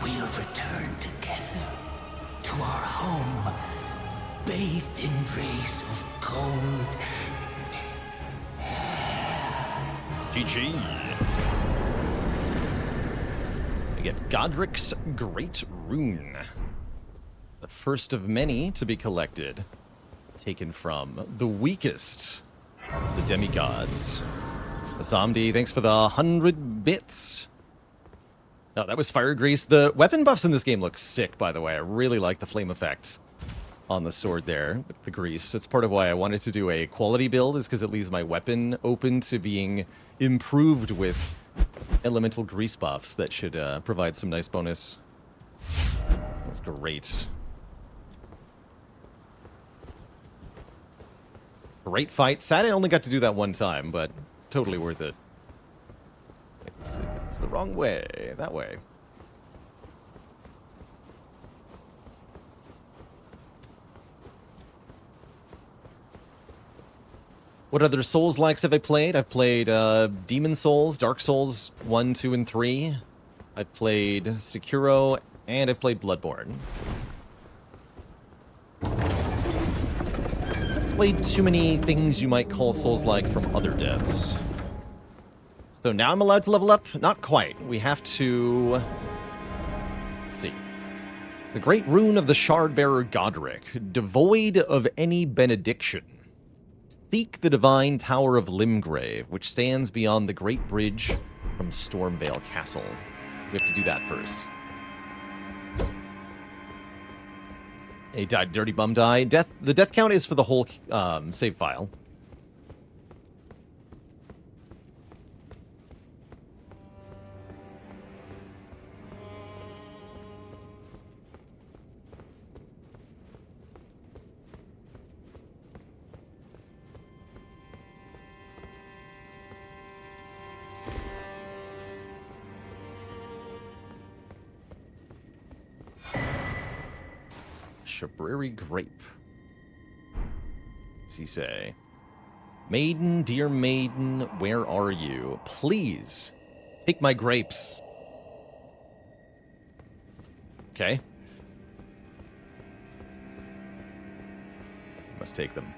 we'll return together to our home, bathed in rays of gold. GG. We get Godric's Great Rune. The first of many to be collected. Taken from the weakest of the demigods. Zamdi, thanks for the 100 bits. Oh, that was Fire Grease. The weapon buffs in this game look sick, by the way. I really like the flame effect on the sword there with the grease. It's part of why I wanted to do a quality build, is because it leaves my weapon open to being improved with elemental grease buffs that should provide some nice bonus. That's great. Great fight. Sad I only got to do that one time, but totally worth it. It's the wrong way. That way. What other Souls-likes have I played? I've played Demon Souls, Dark Souls 1, 2, and 3. I've played Sekiro, and I've played Bloodborne. Played too many things you might call Souls-like from other devs. So now I'm allowed to level up? Not quite. We have to... Let's see. The Great Rune of the Shardbearer Godric, devoid of any benediction. Seek the divine Tower of Limgrave, which stands beyond the Great Bridge from Stormvale Castle. We have to do that first. He died. Dirty bum die. The death count is for the whole save file. Shabriri Grape. What's he say? Maiden, dear maiden, where are you? Please, take my grapes. Okay. Must take them.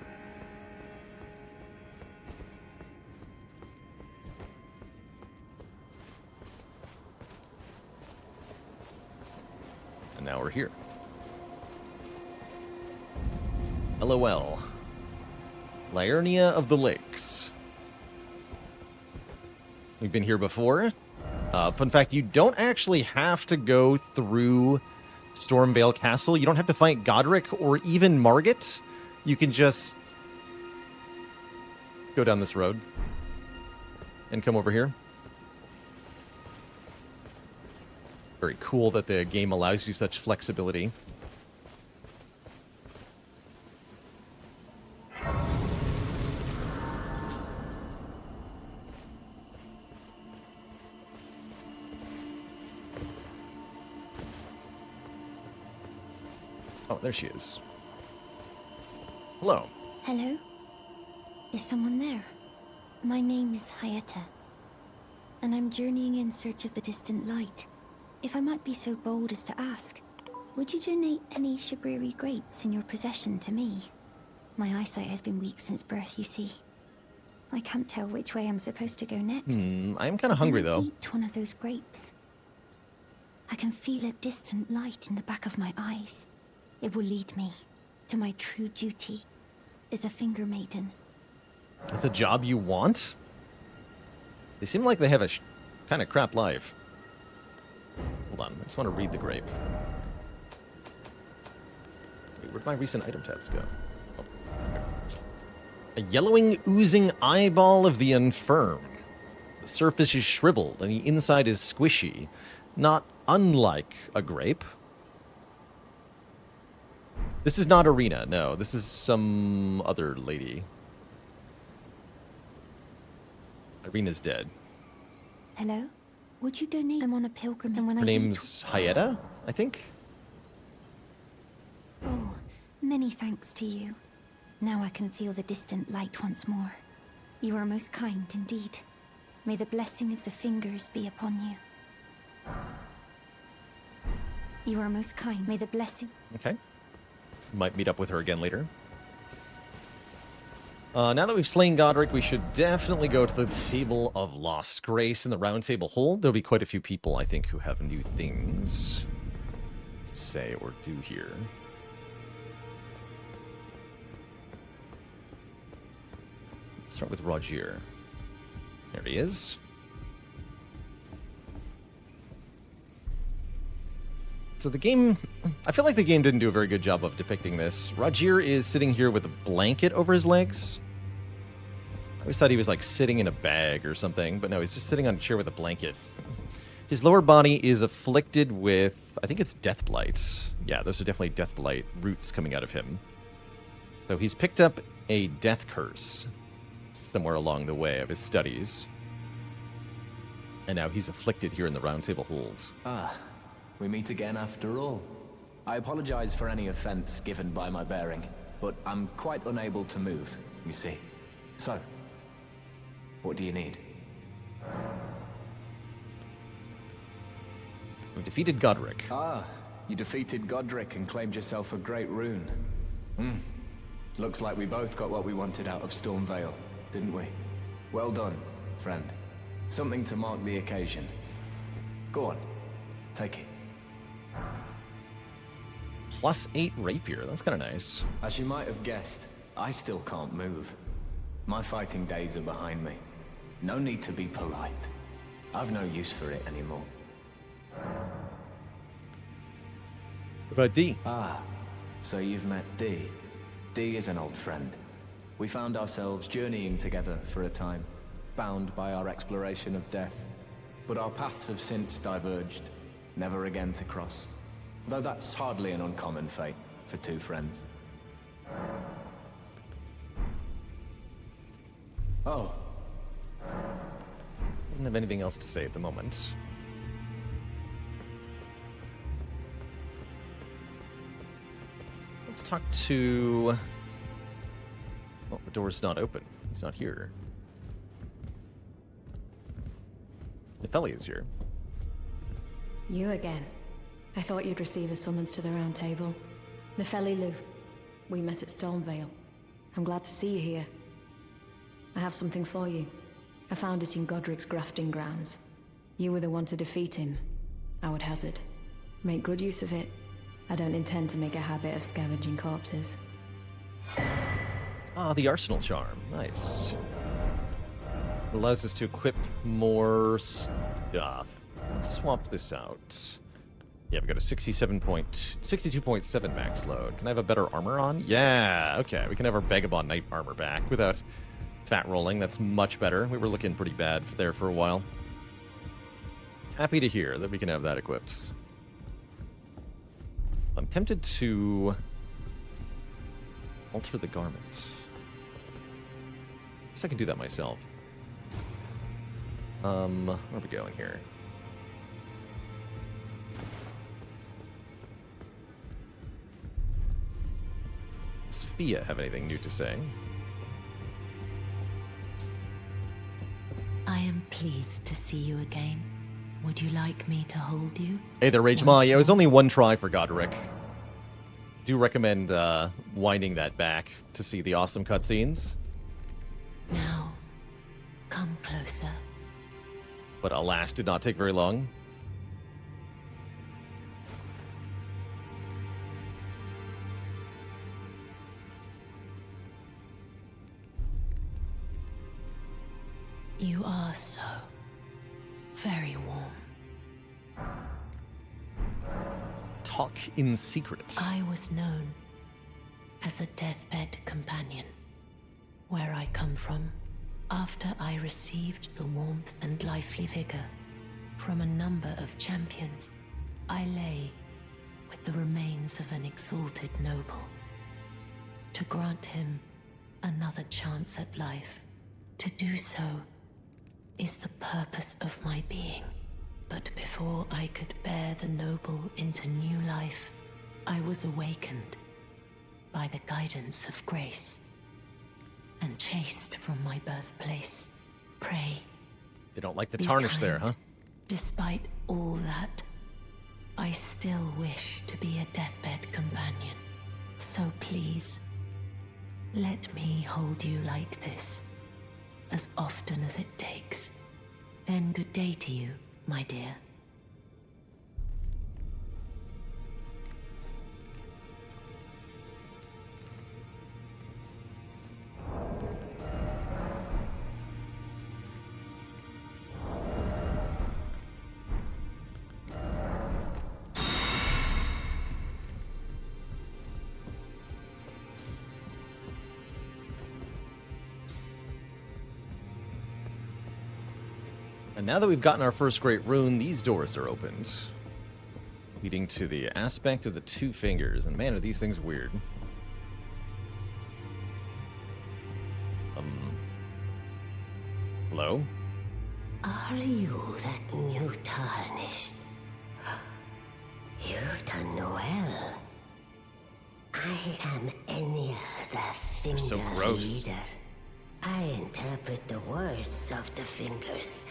And now we're here. LOL. Liurnia of the Lakes. We've been here before. Fun fact, you don't actually have to go through Stormvale Castle. You don't have to fight Godric or even Margit. You can just go down this road and come over here. Very cool that the game allows you such flexibility. Oh, there she is. Hello. Hello? Is someone there? My name is Hayata, and I'm journeying in search of the distant light. If I might be so bold as to ask, would you donate any Shabriri grapes in your possession to me? My eyesight has been weak since birth, you see. I can't tell which way I'm supposed to go next. I'm kind of hungry, though. Eat one of those grapes. I can feel a distant light in the back of my eyes. It will lead me to my true duty as a finger maiden. That's a job you want? They seem like they have a kind of crap life. Hold on, I just want to read the grape. Wait, where'd my recent item tabs go? Oh, okay. A yellowing, oozing eyeball of the infirm. The surface is shriveled and the inside is squishy. Not unlike a grape. This is not Arena, no. This is some other lady. Arena's dead. Hello? Would you donate? I'm on a pilgrimage, and when Her name's Hayata, I think? Oh, many thanks to you. Now I can feel the distant light once more. You are most kind indeed. May the blessing of the fingers be upon you. You are most kind. May the blessing... Okay. Might meet up with her again later. Now that we've slain Godric, we should definitely go to the Table of Lost Grace in the Round Table Hold. There'll be quite a few people, I think, who have new things to say or do here. Let's start with Rogier. There he is. So the game, I feel like the game didn't do a very good job of depicting this. Rogier is sitting here with a blanket over his legs. I always thought he was like sitting in a bag or something, but no, he's just sitting on a chair with a blanket. His lower body is afflicted with, I think it's death blights. Yeah, those are definitely death blight roots coming out of him. So he's picked up a death curse somewhere along the way of his studies. And now he's afflicted here in the Round Table Hold. Ah. We meet again after all. I apologize for any offense given by my bearing, but I'm quite unable to move, you see. So, what do you need? We defeated Godric. Ah, you defeated Godric and claimed yourself a great rune. Looks like we both got what we wanted out of Stormvale, didn't we? Well done, friend. Something to mark the occasion. Go on, take it. +8 rapier. That's kind of nice. As you might have guessed, I still can't move. My fighting days are behind me. No need to be polite. I've no use for it anymore. What about D? Ah, so you've met D. D is an old friend. We found ourselves journeying together for a time, bound by our exploration of death. But our paths have since diverged, never again to cross. Though that's hardly an uncommon fate for two friends. Oh. Don't have anything else to say at the moment. Let's talk to... Well, the door's not open. He's not here. Nefeli is here. You again. I thought you'd receive a summons to the Round Table. Nefeli Lu. We met at Stormvale. I'm glad to see you here. I have something for you. I found it in Godric's grafting grounds. You were the one to defeat him, I would hazard. Make good use of it. I don't intend to make a habit of scavenging corpses. Ah, the Arsenal Charm. Nice. It allows us to equip more stuff. Let's swap this out. Yeah, we got a 62.7 max load. Can I have a better armor on? Yeah, okay. We can have our Vagabond Knight armor back without fat rolling. That's much better. We were looking pretty bad there for a while. Happy to hear that we can have that equipped. I'm tempted to alter the garment. Guess I can do that myself. Where are we going here? Does Fia have anything new to say? I am pleased to see you again. Would you like me to hold you? Hey there, Rage Ma. Yeah, it was only one try for Godric. Do recommend winding that back to see the awesome cutscenes. Now, come closer. But alas, did not take very long. You are so very warm. Talk in secret. I was known as a deathbed companion. Where I come from, after I received the warmth and lively vigor from a number of champions, I lay with the remains of an exalted noble. To grant him another chance at life, to do so is the purpose of my being. But before I could bear the noble into new life, I was awakened by the guidance of grace and chased from my birthplace. Pray. They don't like the Be tarnish there, kind. huh? Despite all that, I still wish to be a deathbed companion. So please, let me hold you like this, as often as it takes. Then good day to you, my dear. And now that we've gotten our first great rune, these doors are opened, leading to the aspect of the two fingers. And man, are these things weird. Hello? Are you that new tarnished? You've done well. I am Enya, the Finger So gross. Leader. I interpret the words of the fingers,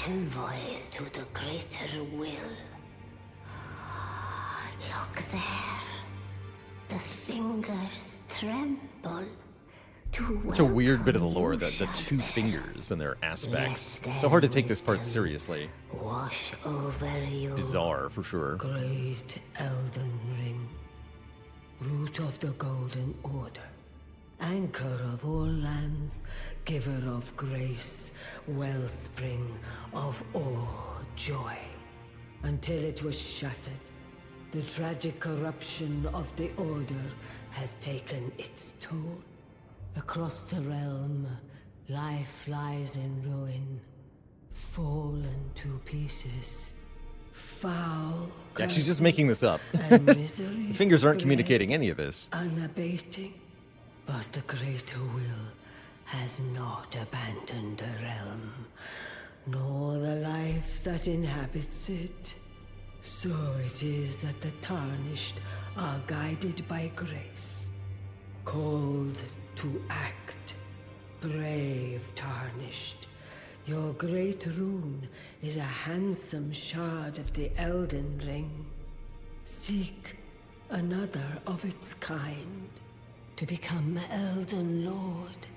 envoys to the greater will. Look there. The fingers tremble. Such a weird bit of the lore, that the two fingers and their aspects. So hard to take this part seriously. Wash over you. Bizarre, for sure. Great Elden Ring, root of the Golden Order, anchor of all lands, giver of grace, wellspring of all joy. Until it was shattered, the tragic corruption of the Order has taken its toll. Across the realm, life lies in ruin, fallen to pieces. Foul. Yeah, she's just making this up. And misery The fingers aren't spread, communicating any of this. unabating. But the greater will has not abandoned the realm, nor the life that inhabits it. So it is that the tarnished are guided by grace, called to act. Brave tarnished, your great rune is a handsome shard of the Elden Ring. Seek another of its kind to become Elden Lord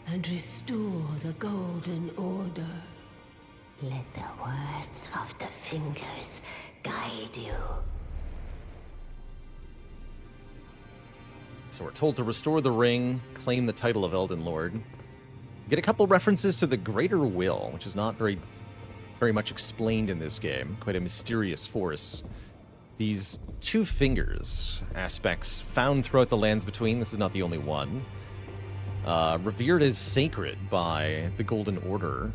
and restore the Golden Order. Let the words of the fingers guide you. So we're told to restore the ring, claim the title of Elden Lord. Get a couple references to the Greater Will, which is not very much explained in this game. Quite a mysterious force. These two fingers, aspects found throughout the lands between, this is not the only one. Revered as sacred by the Golden Order.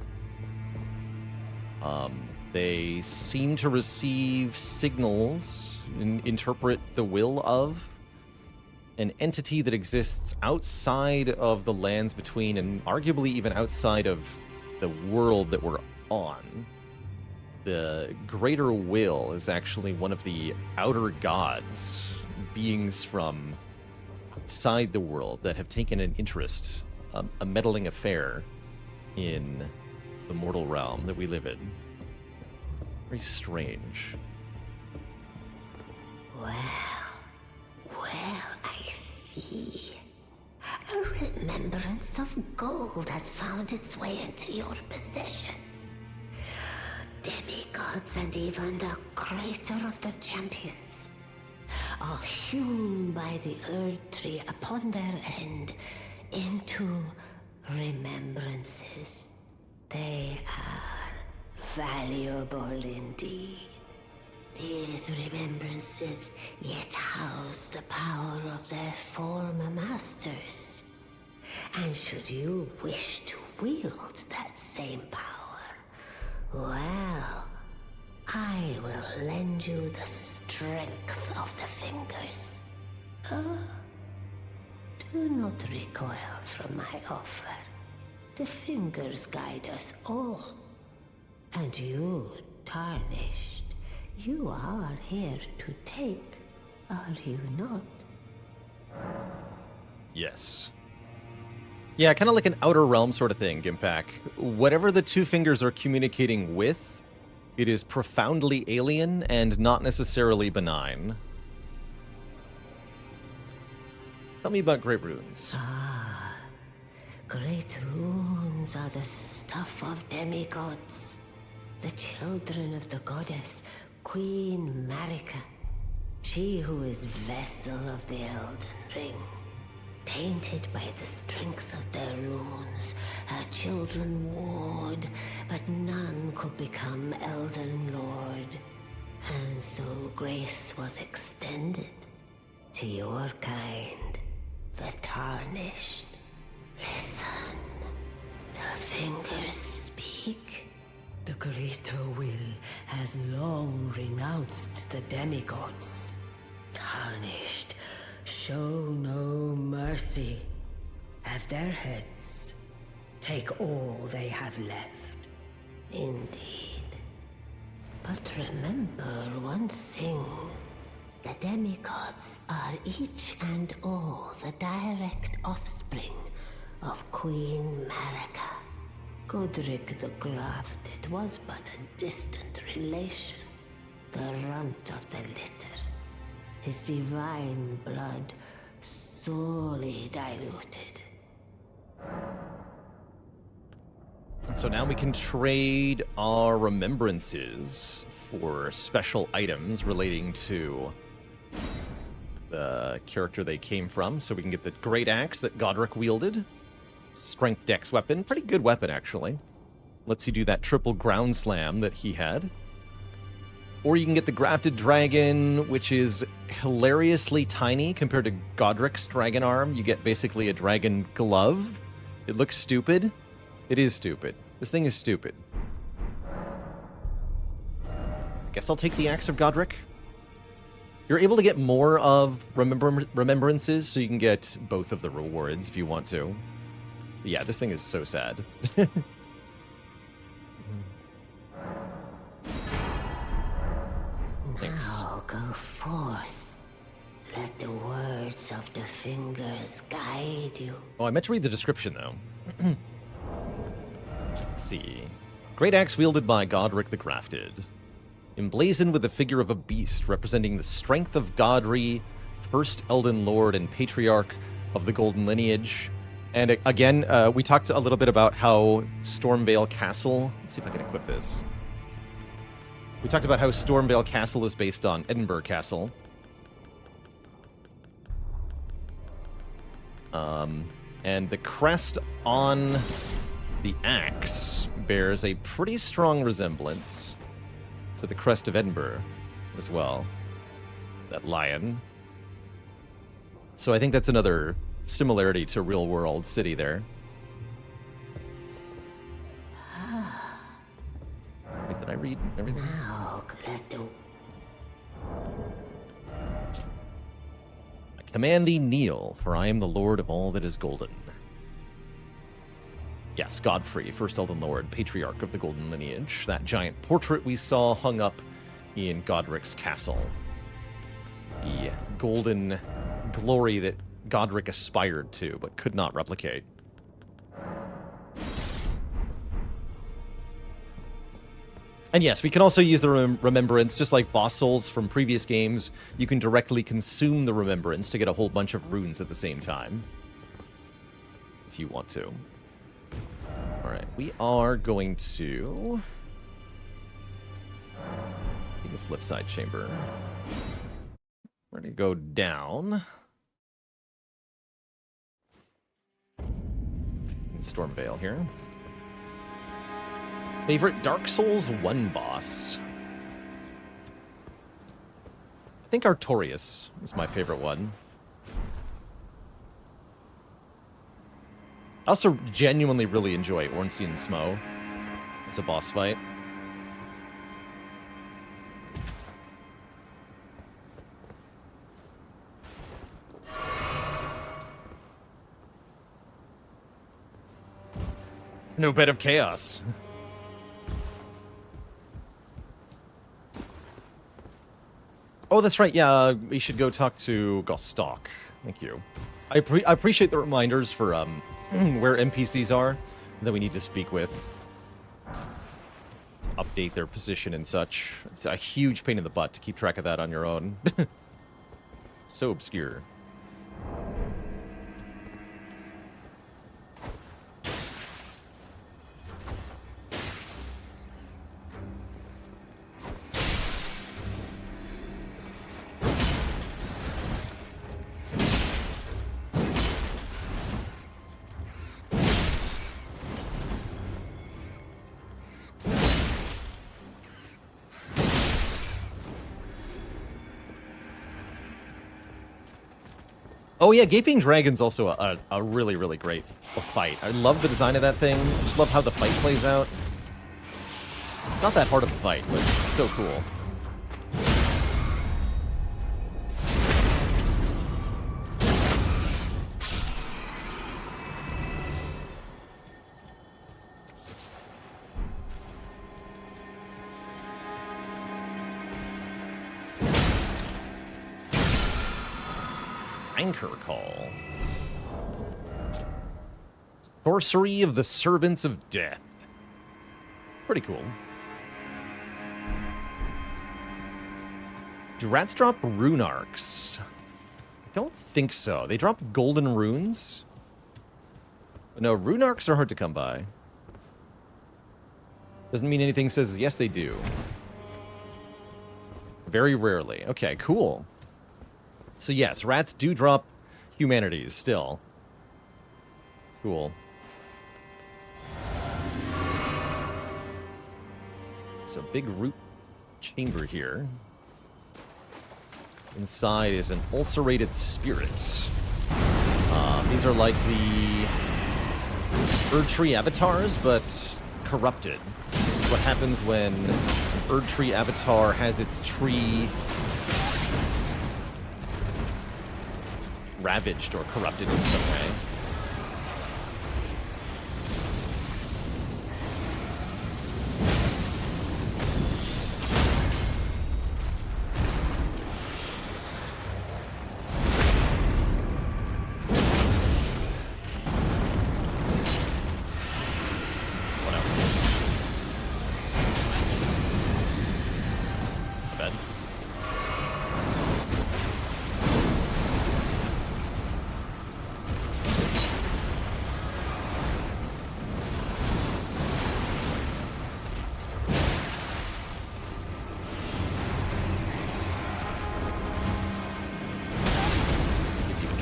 They seem to receive signals and interpret the will of an entity that exists outside of the lands between, and arguably even outside of the world that we're on. The Greater Will is actually one of the outer gods, beings from outside the world that have taken an interest, a meddling affair in the mortal realm that we live in. Very strange. Well, I see. A remembrance of gold has found its way into your possession. Demigods and even the greater of the champions are hewn by the Earth Tree upon their end into remembrances. They are valuable indeed. These remembrances yet house the power of their former masters. And should you wish to wield that same power, well, I will lend you the strength of the fingers. Do not recoil from my offer. The fingers guide us all. And you, tarnished, you are here to take, are you not? Yes. Yeah, kind of like an outer realm sort of thing, Gimpack. Whatever the two fingers are communicating with It is profoundly alien and not necessarily benign. Tell me about Great Runes. Great runes are the stuff of demigods, the children of the goddess, Queen Marika. She who is vessel of the Elden Ring. Tainted by the strength of their runes, her children warred, but none could become Elden Lord. And so grace was extended to your kind, the Tarnished. Listen, the fingers speak. The greater will has long renounced the demigods. Tarnished, show no mercy. Have their heads. Take all they have left. Indeed. But remember one thing. The demigods are each and all the direct offspring of Queen Marika. Godric the Grafted was but a distant relation, the runt of the litter. His divine blood sorely diluted. So now we can trade our remembrances for special items relating to the character they came from. So we can get the great axe that Godric wielded. It's a strength dex weapon. Pretty good weapon, actually. Lets you do that triple ground slam that he had. Or you can get the grafted dragon, which is hilariously tiny compared to Godric's dragon arm. You get basically a dragon glove. It looks stupid. It is stupid. This thing is stupid. I guess I'll take the Axe of Godric. You're able to get more of remembrances, so you can get both of the rewards if you want to. But yeah, this thing is so sad. Thanks. Now go forth. Let the words of the fingers guide you. Oh, I meant to read the description, though. Let's see. Great axe wielded by Godric the Grafted. Emblazoned with the figure of a beast representing the strength of Godry, first Elden Lord and Patriarch of the Golden Lineage. And again, we talked a little bit about how Stormvale Castle... Let's see if I can equip this. We talked about how Stormvale Castle is based on Edinburgh Castle. And the crest on the axe bears a pretty strong resemblance to the crest of Edinburgh as well. That lion. So I think that's another similarity to real-world city there. Wait, did I read everything? Now let the... I command thee, kneel, for I am the Lord of all that is golden. Yes, Godfrey, first Elden Lord, Patriarch of the Golden Lineage. That giant portrait we saw hung up in Godric's castle. The golden glory that Godric aspired to, but could not replicate. And yes, we can also use the remembrance, just like boss souls from previous games. You can directly consume the remembrance to get a whole bunch of runes at the same time, if you want to. Alright, we are going to... I think it's left side chamber. We're going to go down. In Stormvale here. Favorite Dark Souls 1 boss? I think Artorias is my favorite one. I also genuinely really enjoy Ornstein and Smough as a boss fight. No bed of chaos. Oh, that's right. Yeah, we should go talk to Gostock. Thank you. I appreciate the reminders for where NPCs are that we need to speak with. update their position and such. It's a huge pain in the butt to keep track of that on your own. So obscure. Oh yeah, Gaping Dragon's also a really, really great fight. I love the design of that thing. I just love how the fight plays out. Not that hard of a fight, but it's so cool. Anchor Call. Sorcery of the Servants of Death. Pretty cool. Do rats drop rune arcs? I don't think so. They drop golden runes. But no, rune arcs are hard to come by. Doesn't mean anything says yes, they do. Very rarely. Okay, cool. So yes, rats do drop humanities still. Cool. So big root chamber here. Inside is an ulcerated spirit. These are like the Erd Tree avatars, but corrupted. This is what happens when an Erd Tree avatar has its tree ravaged or corrupted in some way.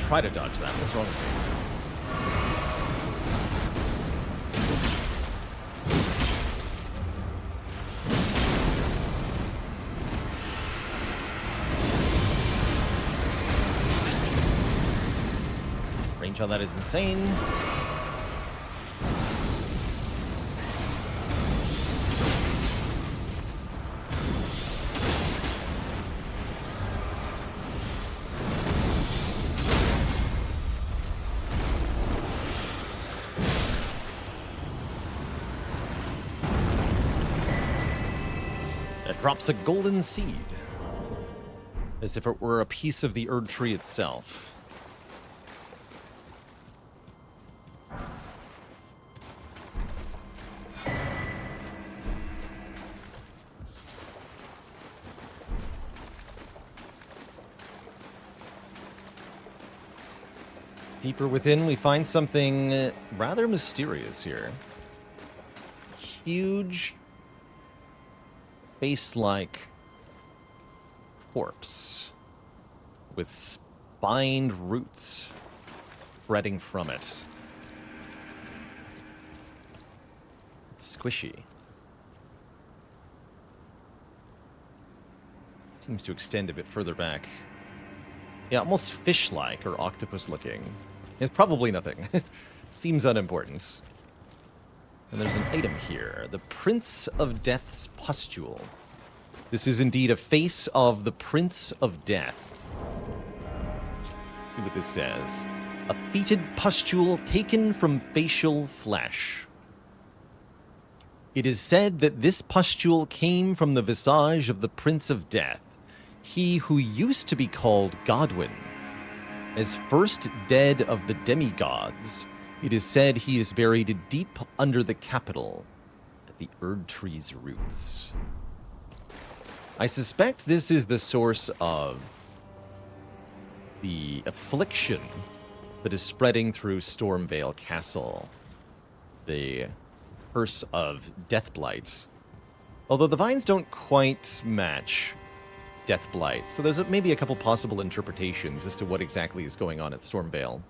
Try to dodge that. What's wrong with me? Range on that is insane. Drops a golden seed, as if it were a piece of the Erd Tree itself. Deeper within, we find something rather mysterious here. Huge face-like corpse with spined roots spreading from it. It's squishy. Seems to extend a bit further back. Yeah, almost fish-like or octopus-looking. It's probably nothing. Seems unimportant. And there's an item here. The Prince of Death's Pustule. This is indeed a face of the Prince of Death. See what this says. A fetid pustule taken from facial flesh. It is said that this pustule came from the visage of the Prince of Death, he who used to be called Godwin. As first dead of the demigods, it is said he is buried deep under the capital, at the Erd Tree's roots. I suspect this is the source of the affliction that is spreading through Stormvale Castle. The curse of Deathblight. Although the vines don't quite match Deathblight, so there's maybe a couple possible interpretations as to what exactly is going on at Stormvale.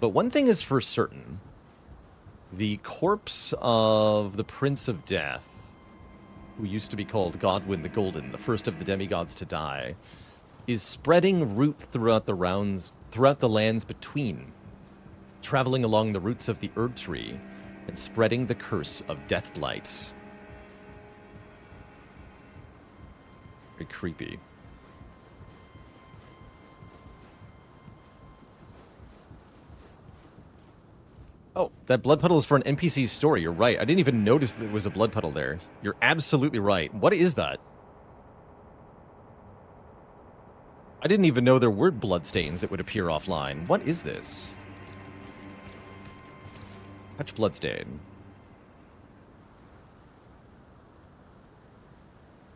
But one thing is for certain. The corpse of the Prince of Death, who used to be called Godwyn the Golden, the first of the demigods to die, is spreading roots throughout the lands between, traveling along the roots of the Erd Tree and spreading the curse of Deathblight. Very creepy. Oh, that blood puddle is for an NPC's story. You're right. I didn't even notice that there was a blood puddle there. You're absolutely right. What is that? I didn't even know there were bloodstains that would appear offline. What is this? Touch bloodstain.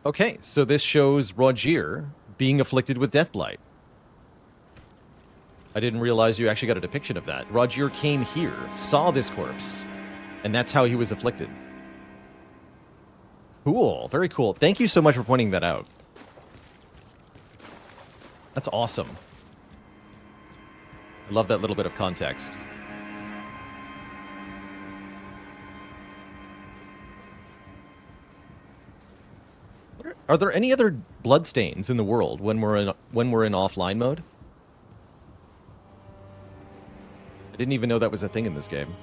Okay, so this shows Rogier being afflicted with Deathblight. I didn't realize you actually got a depiction of that. Rogier came here, saw this corpse, and that's how he was afflicted. Cool, very cool. Thank you so much for pointing that out. That's awesome. I love that little bit of context. Are there any other bloodstains in the world when we're in offline mode? I didn't even know that was a thing in this game.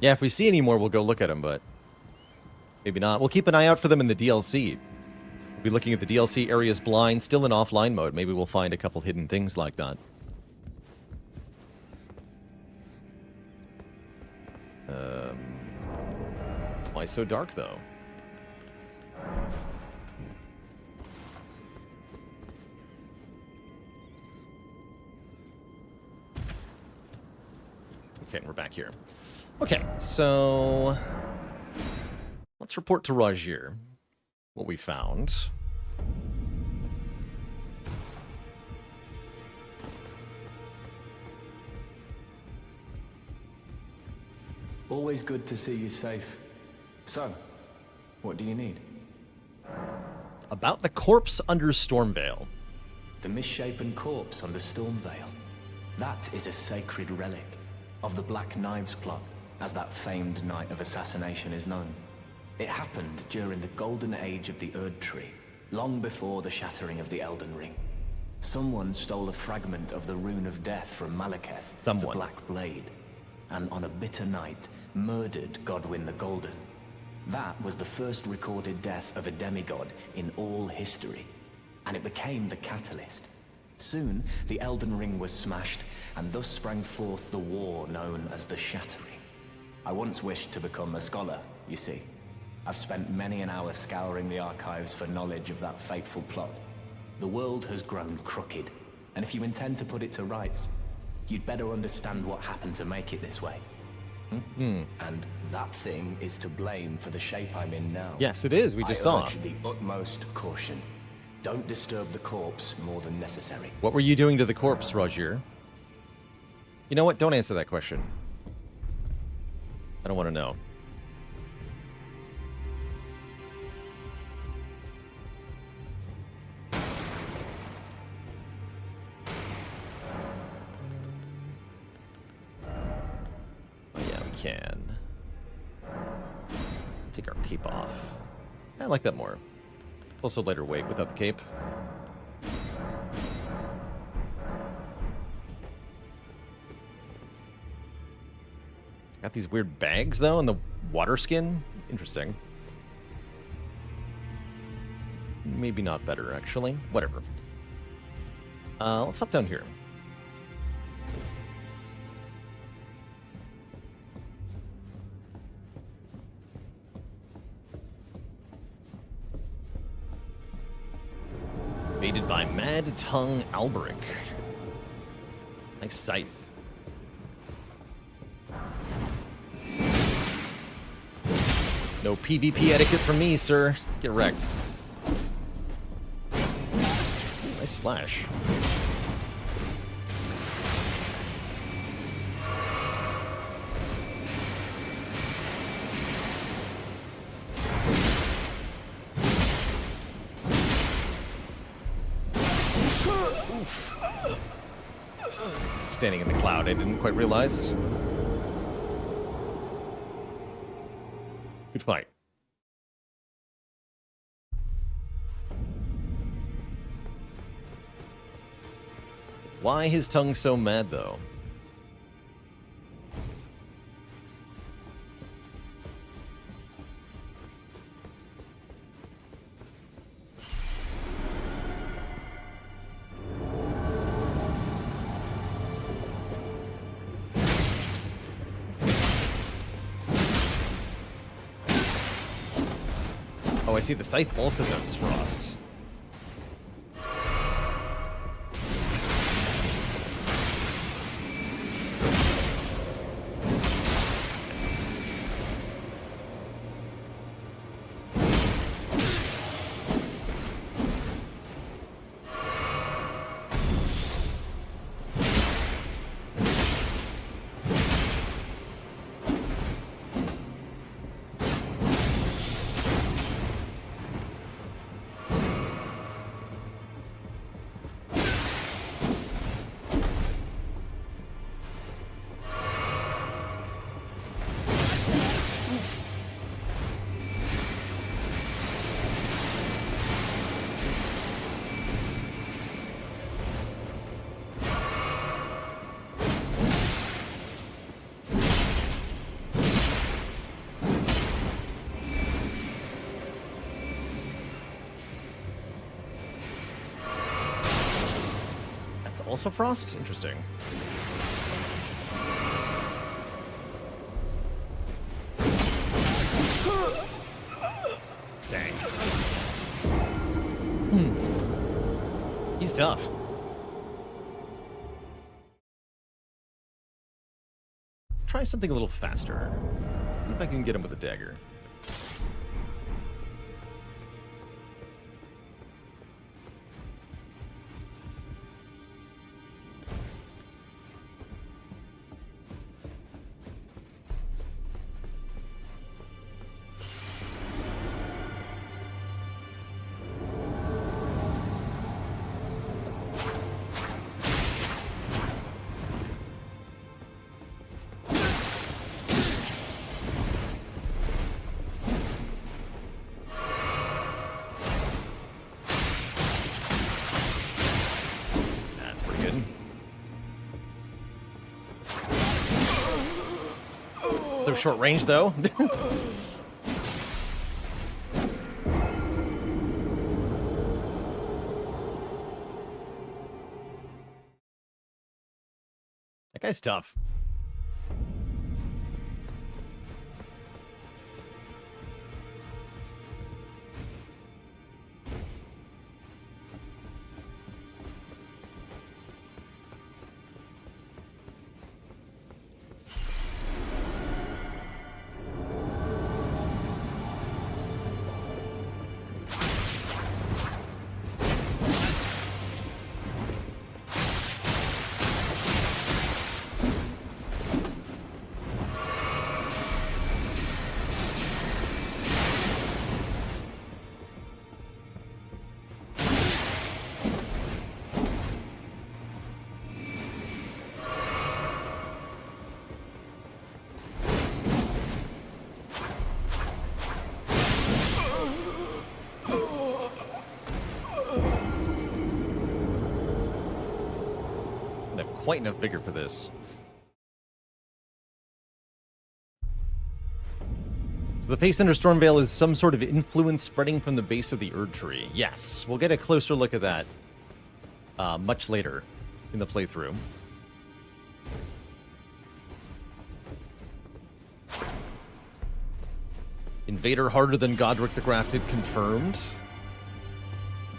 Yeah, if we see any more, we'll go look at them, but maybe not. We'll keep an eye out for them in the DLC. We'll be looking at the DLC areas blind, still in offline mode. Maybe we'll find a couple hidden things like that. Why so dark, though? Okay, we're back here. Okay, so let's report to Rogier what we found. Always good to see you safe. So, what do you need? About the corpse under Stormvale. The misshapen corpse under Stormvale. That is a sacred relic of the Black Knives plot, as that famed night of assassination is known. It happened during the golden age of the Erd Tree, long before the shattering of the Elden Ring. Someone stole a fragment of the Rune of Death from Malekith, the Black Blade, and on a bitter night, murdered Godwyn the Golden. That was the first recorded death of a demigod in all history, and it became the catalyst. Soon, the Elden Ring was smashed, and thus sprang forth the war known as the Shattering. I once wished to become a scholar, you see. I've spent many an hour scouring the archives for knowledge of that fateful plot. The world has grown crooked, and if you intend to put it to rights, you'd better understand what happened to make it this way. And that thing is to blame for the shape I'm in now. Yes, it is. We just saw. I urge the utmost caution. Don't disturb the corpse more than necessary. What were you doing to the corpse, Rogier? You know what? Don't answer that question. I don't want to know. Can take our cape off. I like that more. It's also lighter weight without the cape. Got these weird bags though, and the water skin. Interesting. Maybe not better, actually. Whatever. Let's hop down here. Invaded by Mad Tongue Alberic. Nice scythe. No PvP etiquette from me, sir. Get wrecked. Nice slash. Standing in the cloud, I didn't quite realize. Good fight. Why his tongue so mad, though? Oh, I see the scythe also does frost. Also frost? Interesting. Dang. He's tough. Try something a little faster. See if I can get him with a dagger. Short range, though. That guy's tough. Quite enough vigor for this. So the Face Under Stormveil is some sort of influence spreading from the base of the Erd Tree. Yes, we'll get a closer look at that much later in the playthrough. Invader harder than Godric the Grafted confirmed.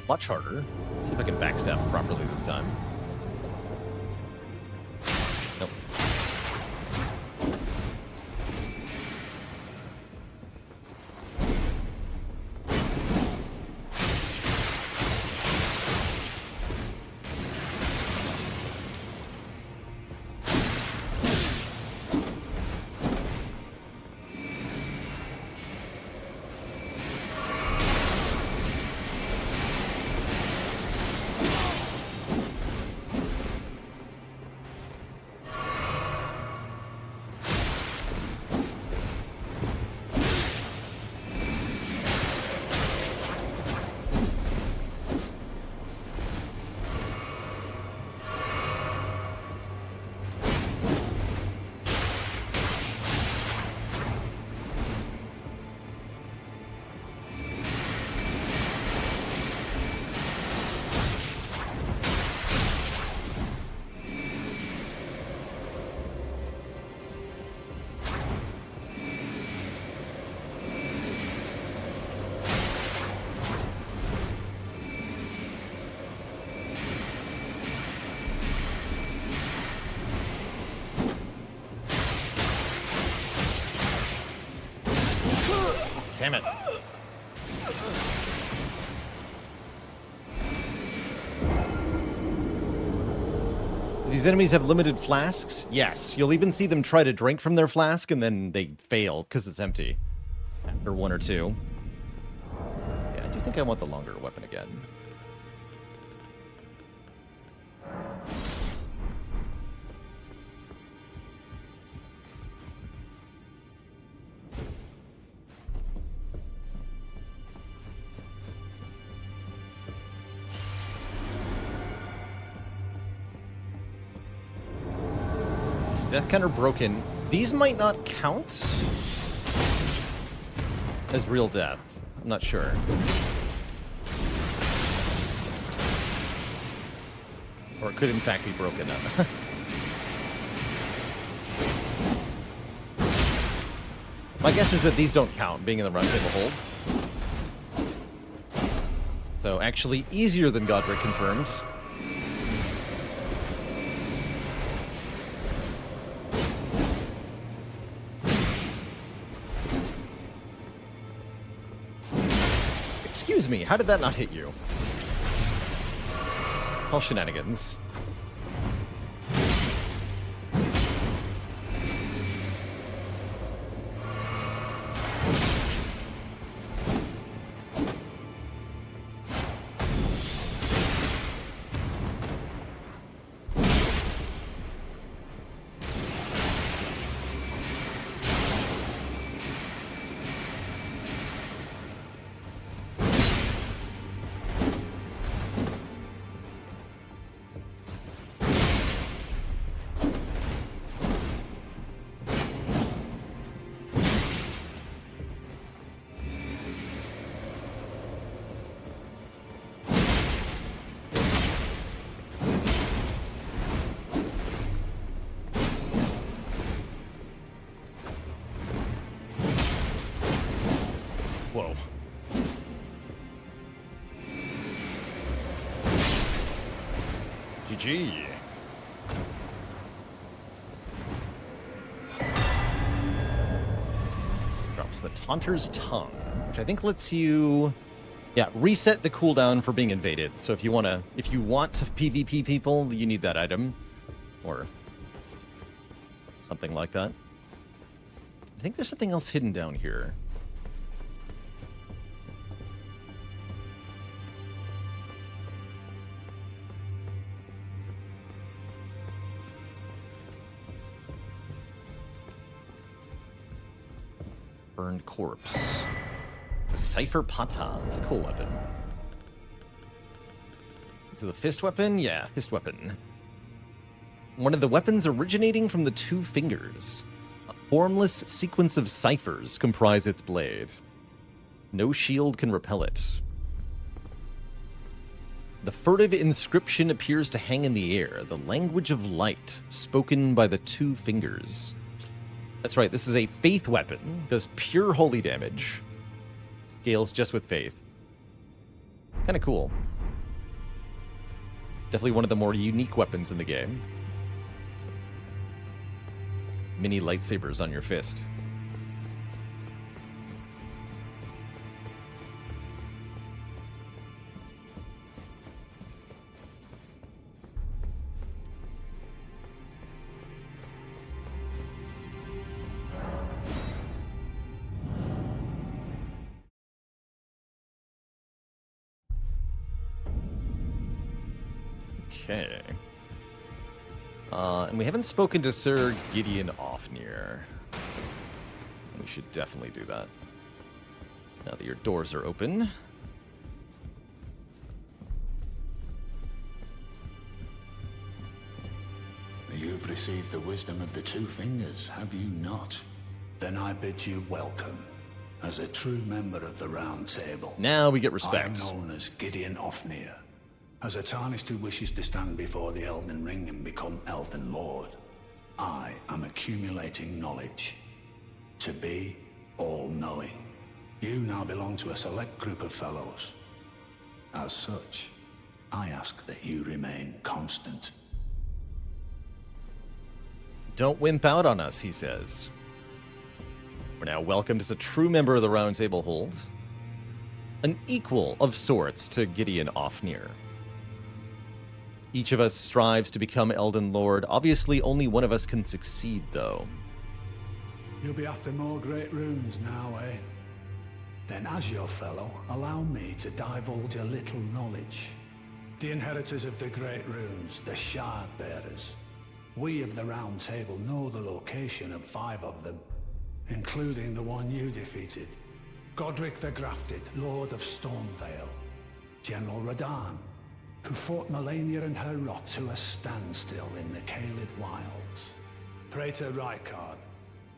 much harder. Let's see if I can backstab properly this time. Nope. Damn it. These enemies have limited flasks? Yes. You'll even see them try to drink from their flask and then they fail because it's empty. After one or two. Yeah, I do think I want the longer weapon again. Death counter broken. These might not count as real death. I'm not sure. Or it could in fact be broken up. My guess is that these don't count, being in the round table hold. So actually easier than Godric confirmed. Excuse me, how did that not hit you? All shenanigans. Whoa. GG. Drops the Taunter's Tongue, which I think lets you, yeah, reset the cooldown for being invaded. So if you want to PvP people, you need that item, or something like that. I think there's something else hidden down here. Burned corpse. The Cypher Pata. It's a cool weapon. So the fist weapon? Yeah, fist weapon. One of the weapons originating from the two fingers. A formless sequence of ciphers comprise its blade. No shield can repel it. The furtive inscription appears to hang in the air, the language of light, spoken by the two fingers. That's right, this is a faith weapon. Does pure holy damage. Scales just with faith. Kind of cool. Definitely one of the more unique weapons in the game. Mini lightsabers on your fist. Okay. And we haven't spoken to Sir Gideon Ofnir. We should definitely do that. Now that your doors are open. You've received the wisdom of the Two Fingers, have you not? Then I bid you welcome. As a true member of the Round Table. Now we get I am respect. known as Gideon Ofnir. As a Tarnished who wishes to stand before the Elden Ring and become Elden Lord, I am accumulating knowledge. To be all-knowing. You now belong to a select group of fellows. As such, I ask that you remain constant. Don't wimp out on us, he says. We're now welcomed as a true member of the Round Table Hold. An equal of sorts to Gideon Ofnir. Each of us strives to become Elden Lord. Obviously, only one of us can succeed, though. You'll be after more great runes now, eh? Then as your fellow, allow me to divulge a little knowledge. The inheritors of the great runes, the Shard Bearers. We of the Round Table know the location of 5 of them, including the one you defeated. Godric the Grafted, Lord of Stormvale. General Radahn, who fought Melania and her rot to a standstill in the Caelid Wilds. Praetor Rykard,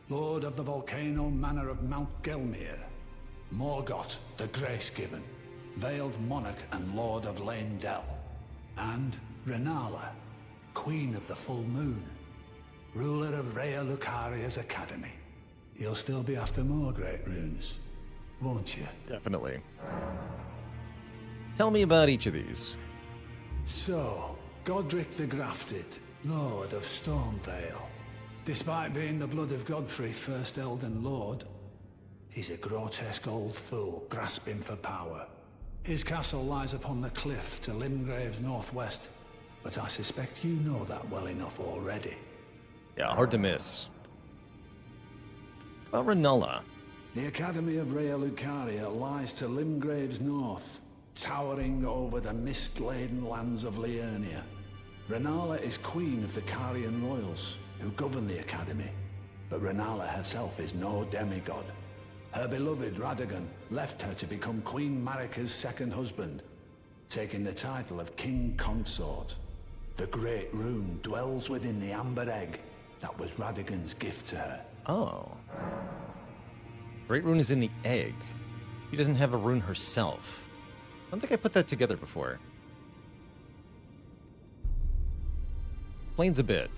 Lord of the Volcano Manor of Mount Gelmir. Morgott, the Grace-Given, Veiled Monarch and Lord of Leyndell. And Renala, Queen of the Full Moon, ruler of Rhea Lucaria's Academy. You'll still be after more great runes, won't you? Definitely. Tell me about each of these. So, Godric the Grafted, Lord of Stormvale. Despite being the blood of Godfrey, first Elden Lord, he's a grotesque old fool grasping for power. His castle lies upon the cliff to Limgrave's northwest, but I suspect you know that well enough already. Yeah, hard to miss. About Renala. The Academy of Rhea Lucaria lies to Limgrave's north, towering over the mist-laden lands of Liurnia. Renala is queen of the Carian royals, who govern the Academy. But Renala herself is no demigod. Her beloved Radagon left her to become Queen Marika's second husband, taking the title of King Consort. The Great Rune dwells within the amber egg that was Radagon's gift to her. Oh. Great Rune is in the egg. She doesn't have a rune herself. I don't think I put that together before. Explains a bit.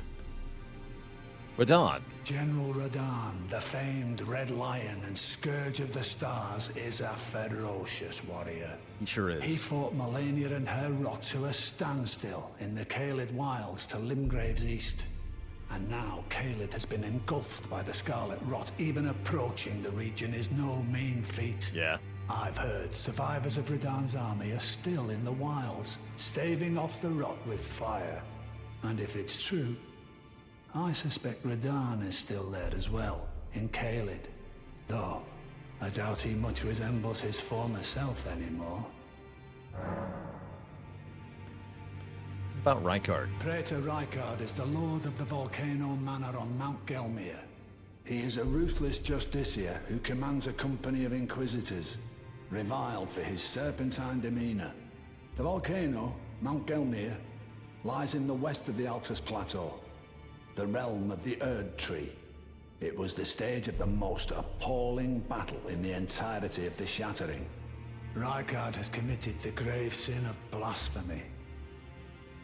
Radahn. General Radahn, the famed Red Lion and Scourge of the Stars, is a ferocious warrior. He sure is. He fought Melania and her rot to a standstill in the Caelid Wilds to Limgrave's east. And now Caelid has been engulfed by the Scarlet Rot. Even approaching the region is no mean feat. Yeah. I've heard survivors of Radahn's army are still in the wilds, staving off the rot with fire. And if it's true, I suspect Radahn is still there as well, in Caelid. Though, I doubt he much resembles his former self anymore. About Rykard. Praetor Rykard is the Lord of the Volcano Manor on Mount Gelmir. He is a ruthless justiciar who commands a company of inquisitors, reviled for his serpentine demeanor. The volcano, Mount Gelmir, lies in the west of the Altus Plateau, the realm of the Erd Tree. It was the stage of the most appalling battle in the entirety of the Shattering. Rykard has committed the grave sin of blasphemy,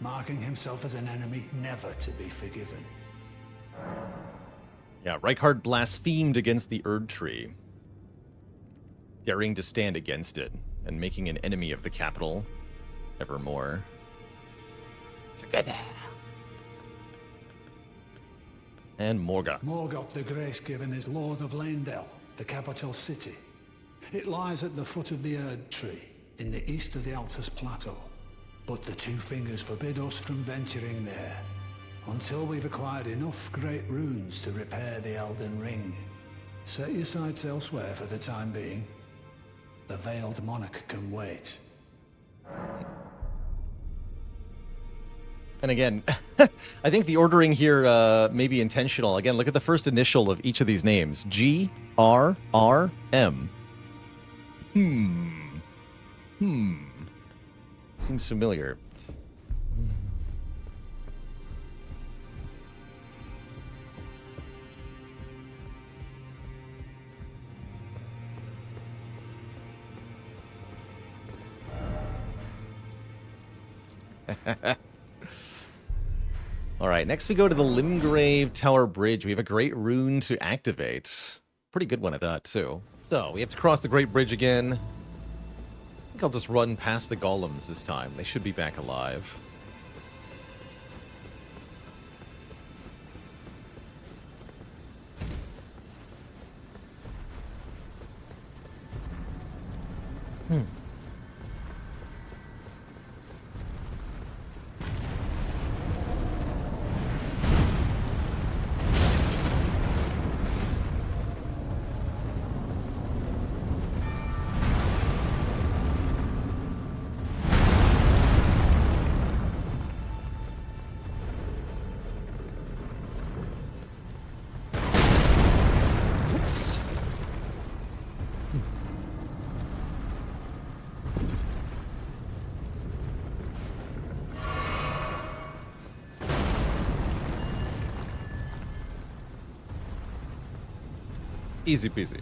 marking himself as an enemy never to be forgiven. Yeah, Rykard blasphemed against the Erd Tree, daring to stand against it, and making an enemy of the capital evermore. Together. And Morgoth. Morgoth the Grace-Given is Lord of Leyndell, the capital city. It lies at the foot of the Erd Tree, in the east of the Altus Plateau. But the Two Fingers forbid us from venturing there, until we've acquired enough great runes to repair the Elden Ring. Set your sights elsewhere for the time being. The Veiled Monarch can wait. And again, I think the ordering here may be intentional. Again, look at the first initial of each of these names. G-R-R-M. Seems familiar. All right, next we go to the Limgrave Tower Bridge. We have a great rune to activate. Pretty good one, I thought, too. So, we have to cross the Great Bridge again. I think I'll just run past the golems this time. They should be back alive. Oops. Easy peasy.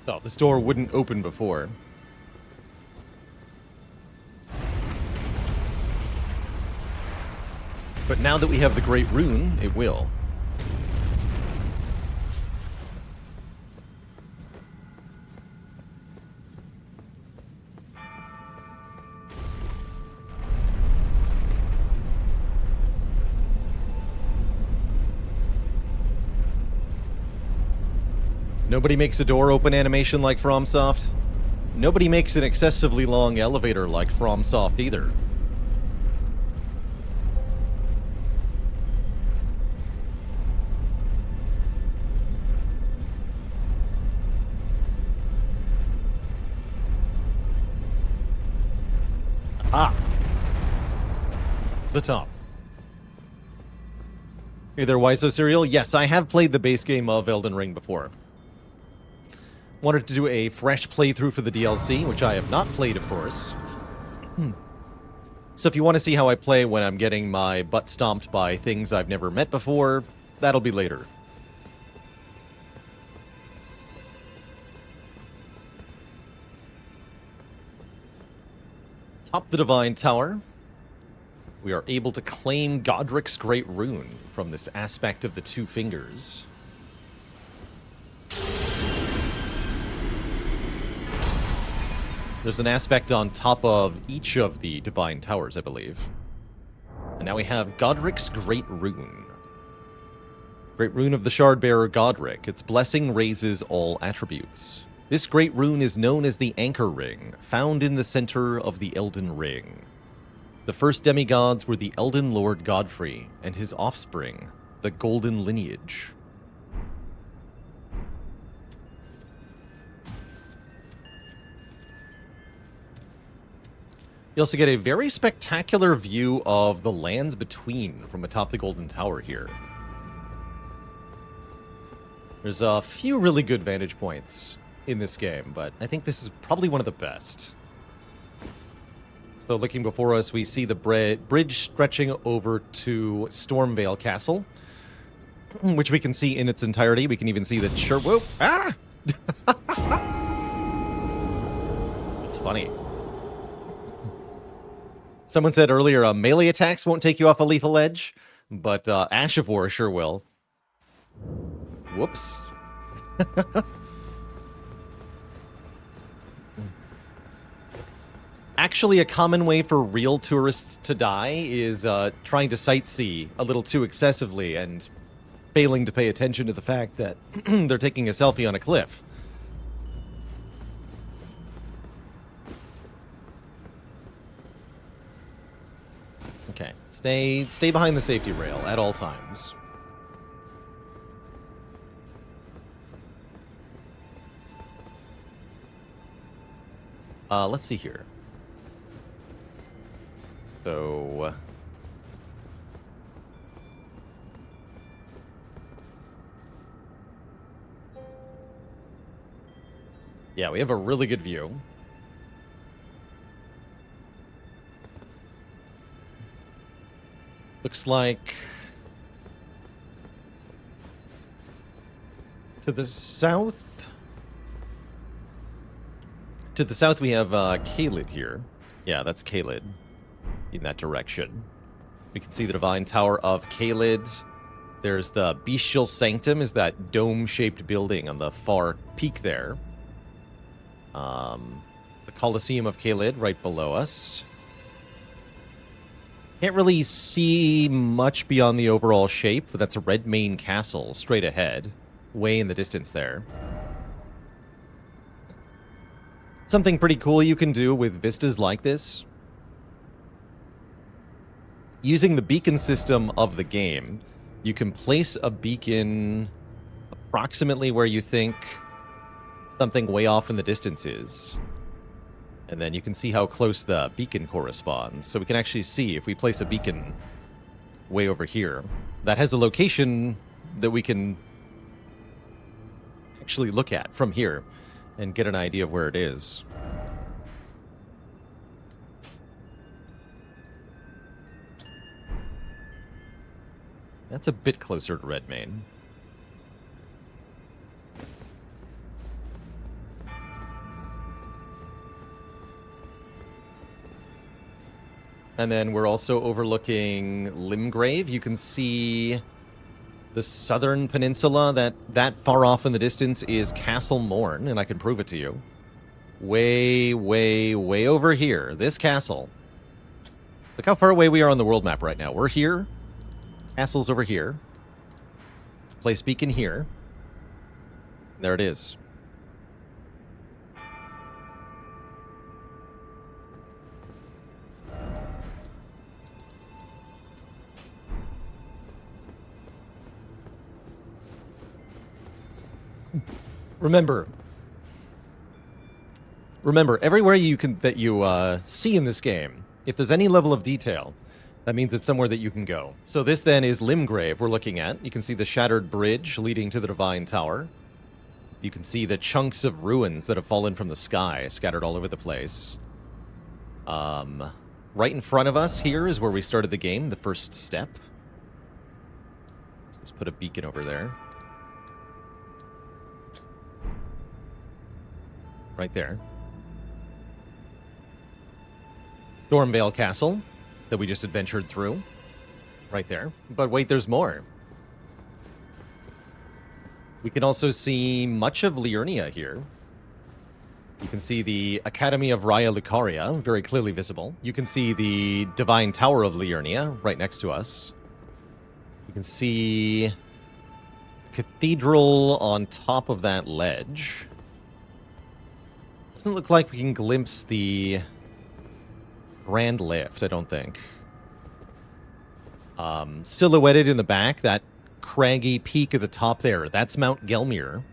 So, this door wouldn't open before. But now that we have the Great Rune, it will. Nobody makes a door open animation like FromSoft. Nobody makes an excessively long elevator like FromSoft either. Ah! The top. Hey there, Wiso Cereal. Yes, I have played the base game of Elden Ring before. Wanted to do a fresh playthrough for the DLC, which I have not played, of course. So if you want to see how I play when I'm getting my butt stomped by things I've never met before, that'll be later. Top the Divine Tower. We are able to claim Godric's Great Rune from this aspect of the Two Fingers. There's an aspect on top of each of the Divine Towers, I believe. And now we have Godric's Great Rune. Great Rune of the Shardbearer Godric. Its blessing raises all attributes. This Great Rune is known as the Anchor Ring, found in the center of the Elden Ring. The first demigods were the Elden Lord Godfrey and his offspring, the Golden Lineage. You also get a very spectacular view of the lands between from atop the Golden Tower here. There's a few really good vantage points in this game, but I think this is probably one of the best. So looking before us, we see the bridge stretching over to Stormvale Castle, which we can see in its entirety. We can even see the whoop! Ah! It's funny. Someone said earlier, melee attacks won't take you off a lethal edge, but Ash of War sure will. Whoops. Actually, a common way for real tourists to die is trying to sightsee a little too excessively and failing to pay attention to the fact that they're taking a selfie on a cliff. Okay, stay behind the safety rail at all times. Let's see here. So... yeah, we have a really good view. Looks like... to the south... to the south we have Caelid here. Yeah, that's Caelid. In that direction. We can see the Divine Tower of Caelid. There's the Bestial Sanctum, is that dome-shaped building on the far peak there. The Colosseum of Caelid right below us. Can't really see much beyond the overall shape, but that's a Redmane Castle straight ahead, way in the distance there. Something pretty cool you can do with vistas like this. Using the beacon system of the game, you can place a beacon approximately where you think something way off in the distance is. And then you can see how close the beacon corresponds. So we can actually see if we place a beacon way over here, that has a location that we can actually look at from here and get an idea of where it is. That's a bit closer to Redmane. And then we're also overlooking Limgrave. You can see the southern peninsula. That far off in the distance is Castle Morn, and I can prove it to you. Way, way, way over here. This castle. Look how far away we are on the world map right now. We're here. Castle's over here. Place beacon here. There it is. Remember, everywhere that you see in this game, if there's any level of detail, that means it's somewhere that you can go. So this then is Limgrave we're looking at. You can see the shattered bridge leading to the Divine Tower. You can see the chunks of ruins that have fallen from the sky, scattered all over the place. Right in front of us here is where we started the game, the first step. Let's put a beacon over there. Right there. Stormvale Castle that we just adventured through. Right there. But wait, there's more. We can also see much of Liurnia here. You can see the Academy of Raya Lucaria, very clearly visible. You can see the Divine Tower of Liurnia right next to us. You can see Cathedral on top of that ledge. Doesn't look like we can glimpse the Grand Lift, I don't think. Silhouetted in the back, that craggy peak at the top there, that's Mount Gelmir,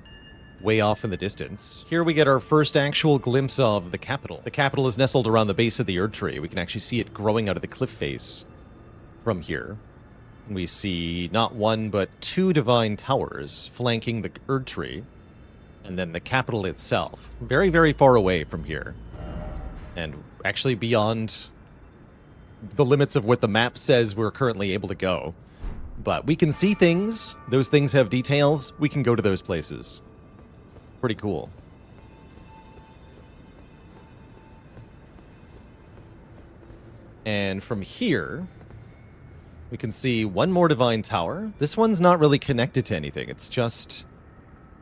way off in the distance. Here we get our first actual glimpse of the capital. The capital is nestled around the base of the Erd Tree. We can actually see it growing out of the cliff face from here. We see not one, but two divine towers flanking the Erd Tree. And then the capital itself, very, very far away from here. And actually beyond the limits of what the map says we're currently able to go. But we can see things. Those things have details. We can go to those places. Pretty cool. And from here, we can see one more divine tower. This one's not really connected to anything. It's just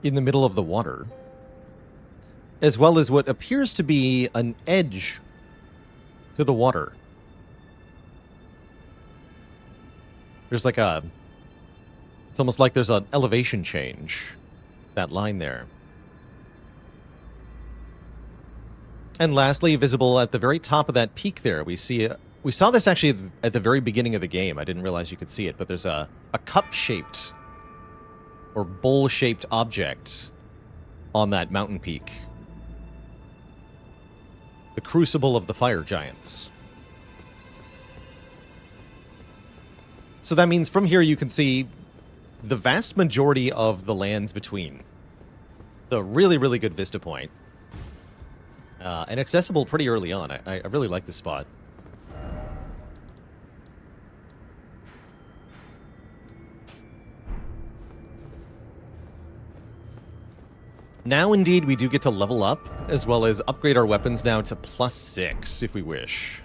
in the middle of the water. As well as what appears to be an edge to the water. There's like a... It's almost like there's an elevation change. That line there. And lastly, visible at the very top of that peak there, we see... We saw this actually at the very beginning of the game. I didn't realize you could see it, but there's a cup-shaped or bowl-shaped object on that mountain peak. The Crucible of the Fire Giants. So that means from here you can see the vast majority of the lands between. It's a really, really good vista point. And accessible pretty early on. I really like this spot. Now, indeed, we do get to level up, as well as upgrade our weapons now to +6, if we wish.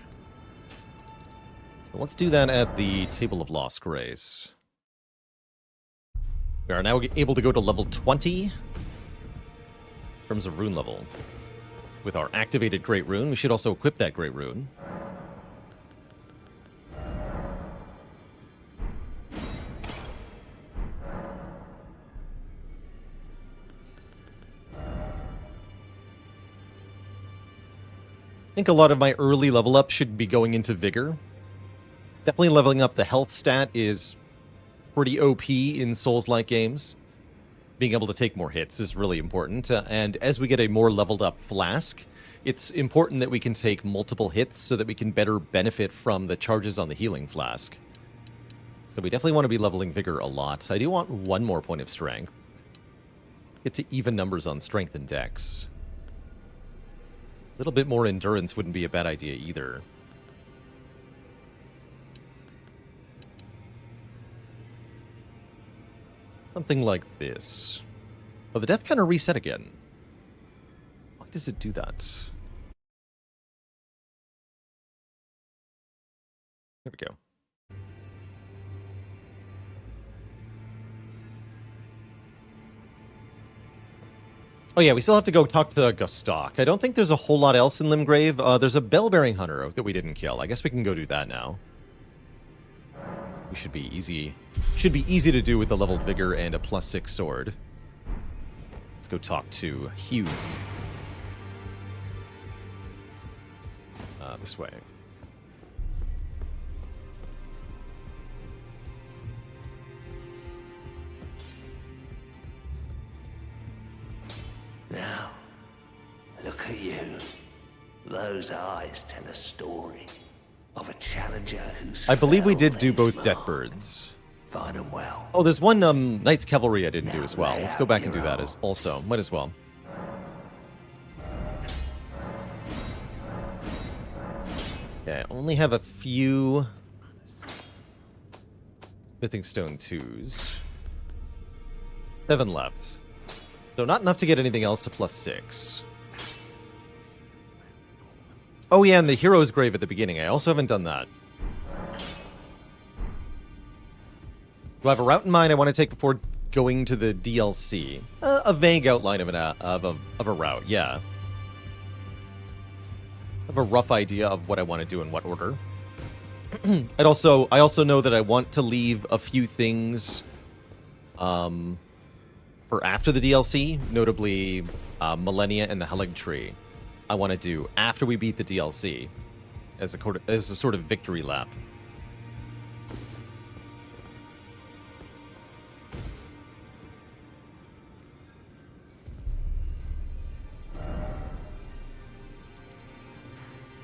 So let's do that at the Table of Lost Grace. We are now able to go to level 20 in terms of rune level. With our activated Great Rune, we should also equip that Great Rune. I think a lot of my early level up should be going into Vigor. Definitely leveling up the health stat is pretty OP in Souls-like games. Being able to take more hits is really important. And as we get a more leveled up Flask, it's important that we can take multiple hits so that we can better benefit from the charges on the Healing Flask. So we definitely want to be leveling Vigor a lot. I do want one more point of Strength. Get to even numbers on Strength and Dex. A little bit more endurance wouldn't be a bad idea either. Something like this. Oh, the death counter reset again. Why does it do that? There we go. Oh yeah, we still have to go talk to Gustok. I don't think there's a whole lot else in Limgrave. There's a bell-bearing hunter that we didn't kill. I guess we can go do that now. We should be easy. Should be easy to do with the leveled vigor and a +6 sword. Let's go talk to Hugh. This way. Now, look at you. Those eyes tell a story of a challenger who's... I believe we did do both Deathbirds. Find them well. Oh, there's one Knight's Cavalry I didn't do as well. Let's go back and do that as also. Might as well. Okay, I only have a few Smithing Stone 2s. 7 left. So not enough to get anything else to +6. Oh yeah, and the Hero's Grave at the beginning. I also haven't done that. Do I have a route in mind I want to take before going to the DLC? A vague outline of a route, yeah. I have a rough idea of what I want to do in what order. I also know that I want to leave a few things for after the DLC, notably Millennia and the Helig Tree. I want to do after we beat the DLC as a sort of victory lap.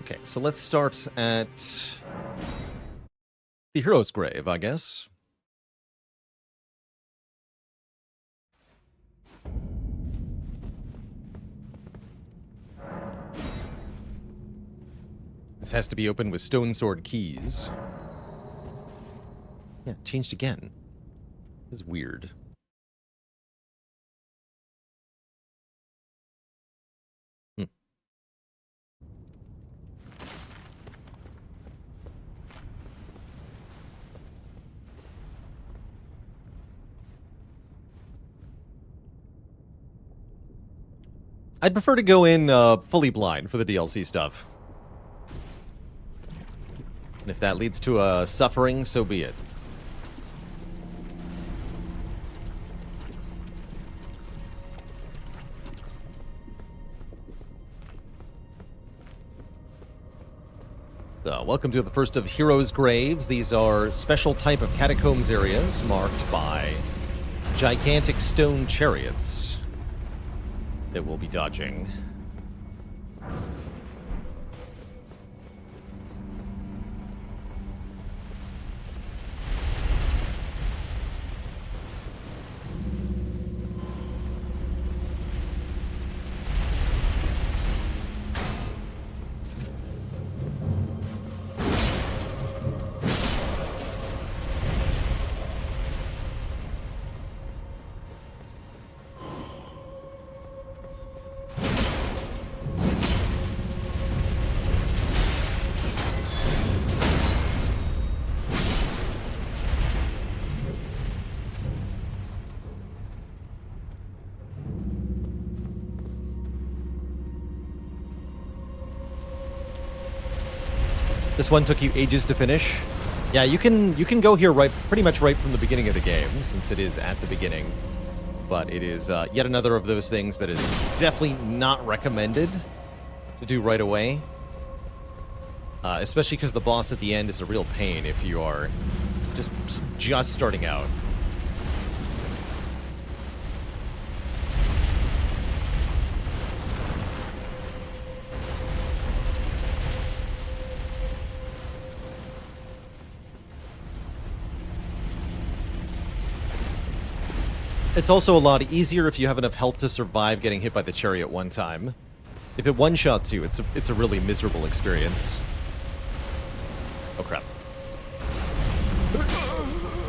Okay, so let's start at the Hero's Grave, I guess. This has to be opened with stone sword keys. Yeah, changed again. This is weird. I'd prefer to go in fully blind for the DLC stuff. And if that leads to suffering, so be it. So, welcome to the first of Heroes' Graves. These are special type of catacombs areas marked by gigantic stone chariots that we'll be dodging. This one took you ages to finish. Yeah, you can go here pretty much right from the beginning of the game, since it is at the beginning. But it is yet another of those things that is definitely not recommended to do right away. Especially because the boss at the end is a real pain if you are just starting out. It's also a lot easier if you have enough health to survive getting hit by the chariot one time. If it one-shots you, it's a really miserable experience. Oh, crap.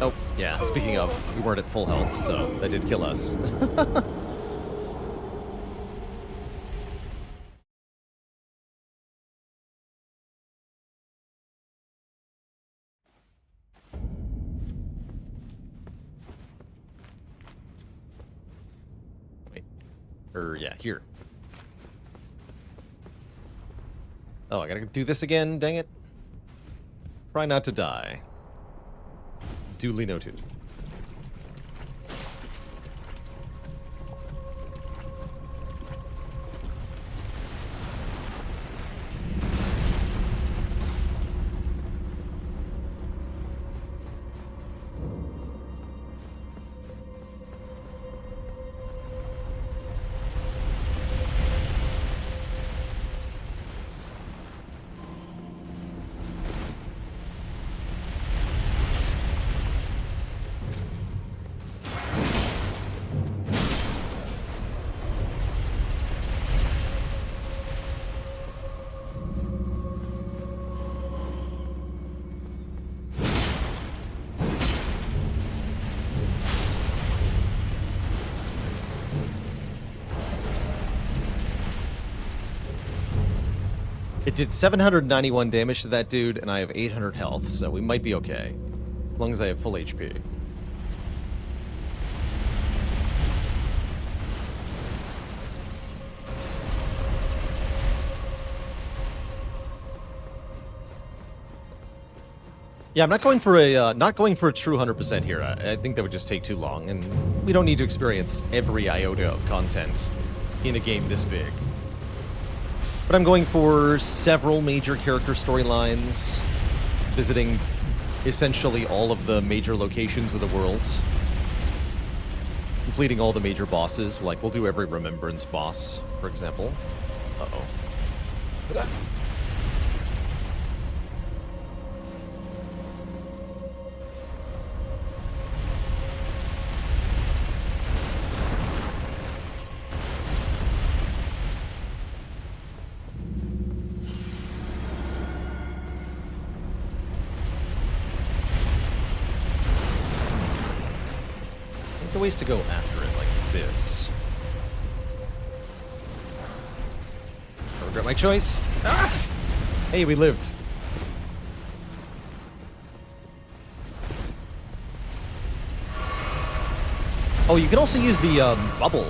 Oh, yeah, speaking of, we weren't at full health, so that did kill us. Yeah, here. Oh, I gotta do this again, dang it. Try not to die. Duly noted. It did 791 damage to that dude, and I have 800 health, so we might be okay. As long as I have full HP. Yeah, I'm not going for a true 100% here. I think that would just take too long, and we don't need to experience every iota of content in a game this big. But I'm going for several major character storylines, visiting essentially all of the major locations of the world, completing all the major bosses. Like, we'll do every Remembrance boss, for example. Uh-oh. Ways to go after it like this. I regret my choice. Ah! Hey, we lived. Oh, you can also use the bubble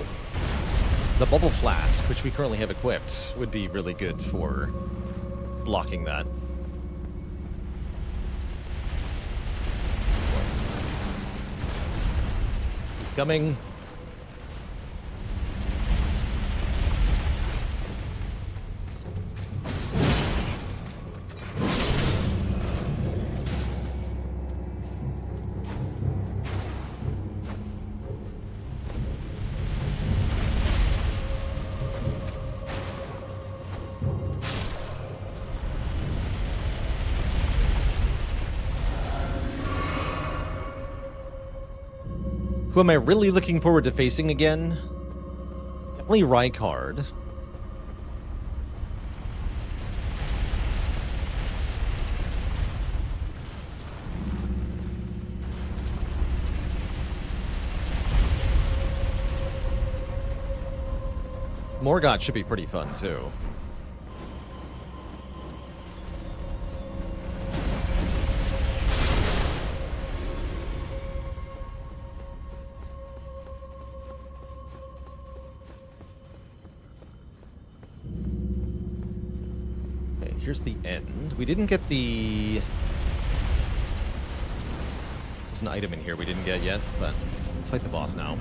The bubble flask, which we currently have equipped, would be really good for blocking that. He's coming. Who am I really looking forward to facing again? Definitely Rykard. Morgott should be pretty fun, too. Here's the end. We didn't get the... There's an item in here we didn't get yet, but let's fight the boss now.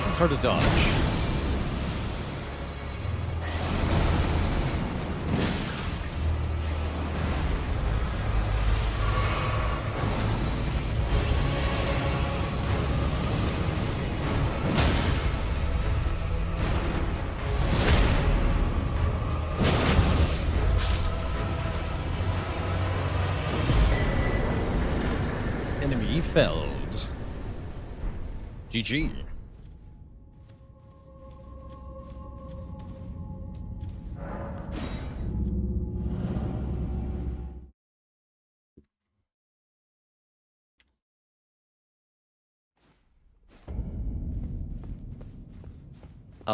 It's hard to dodge. Enemy felled. GG.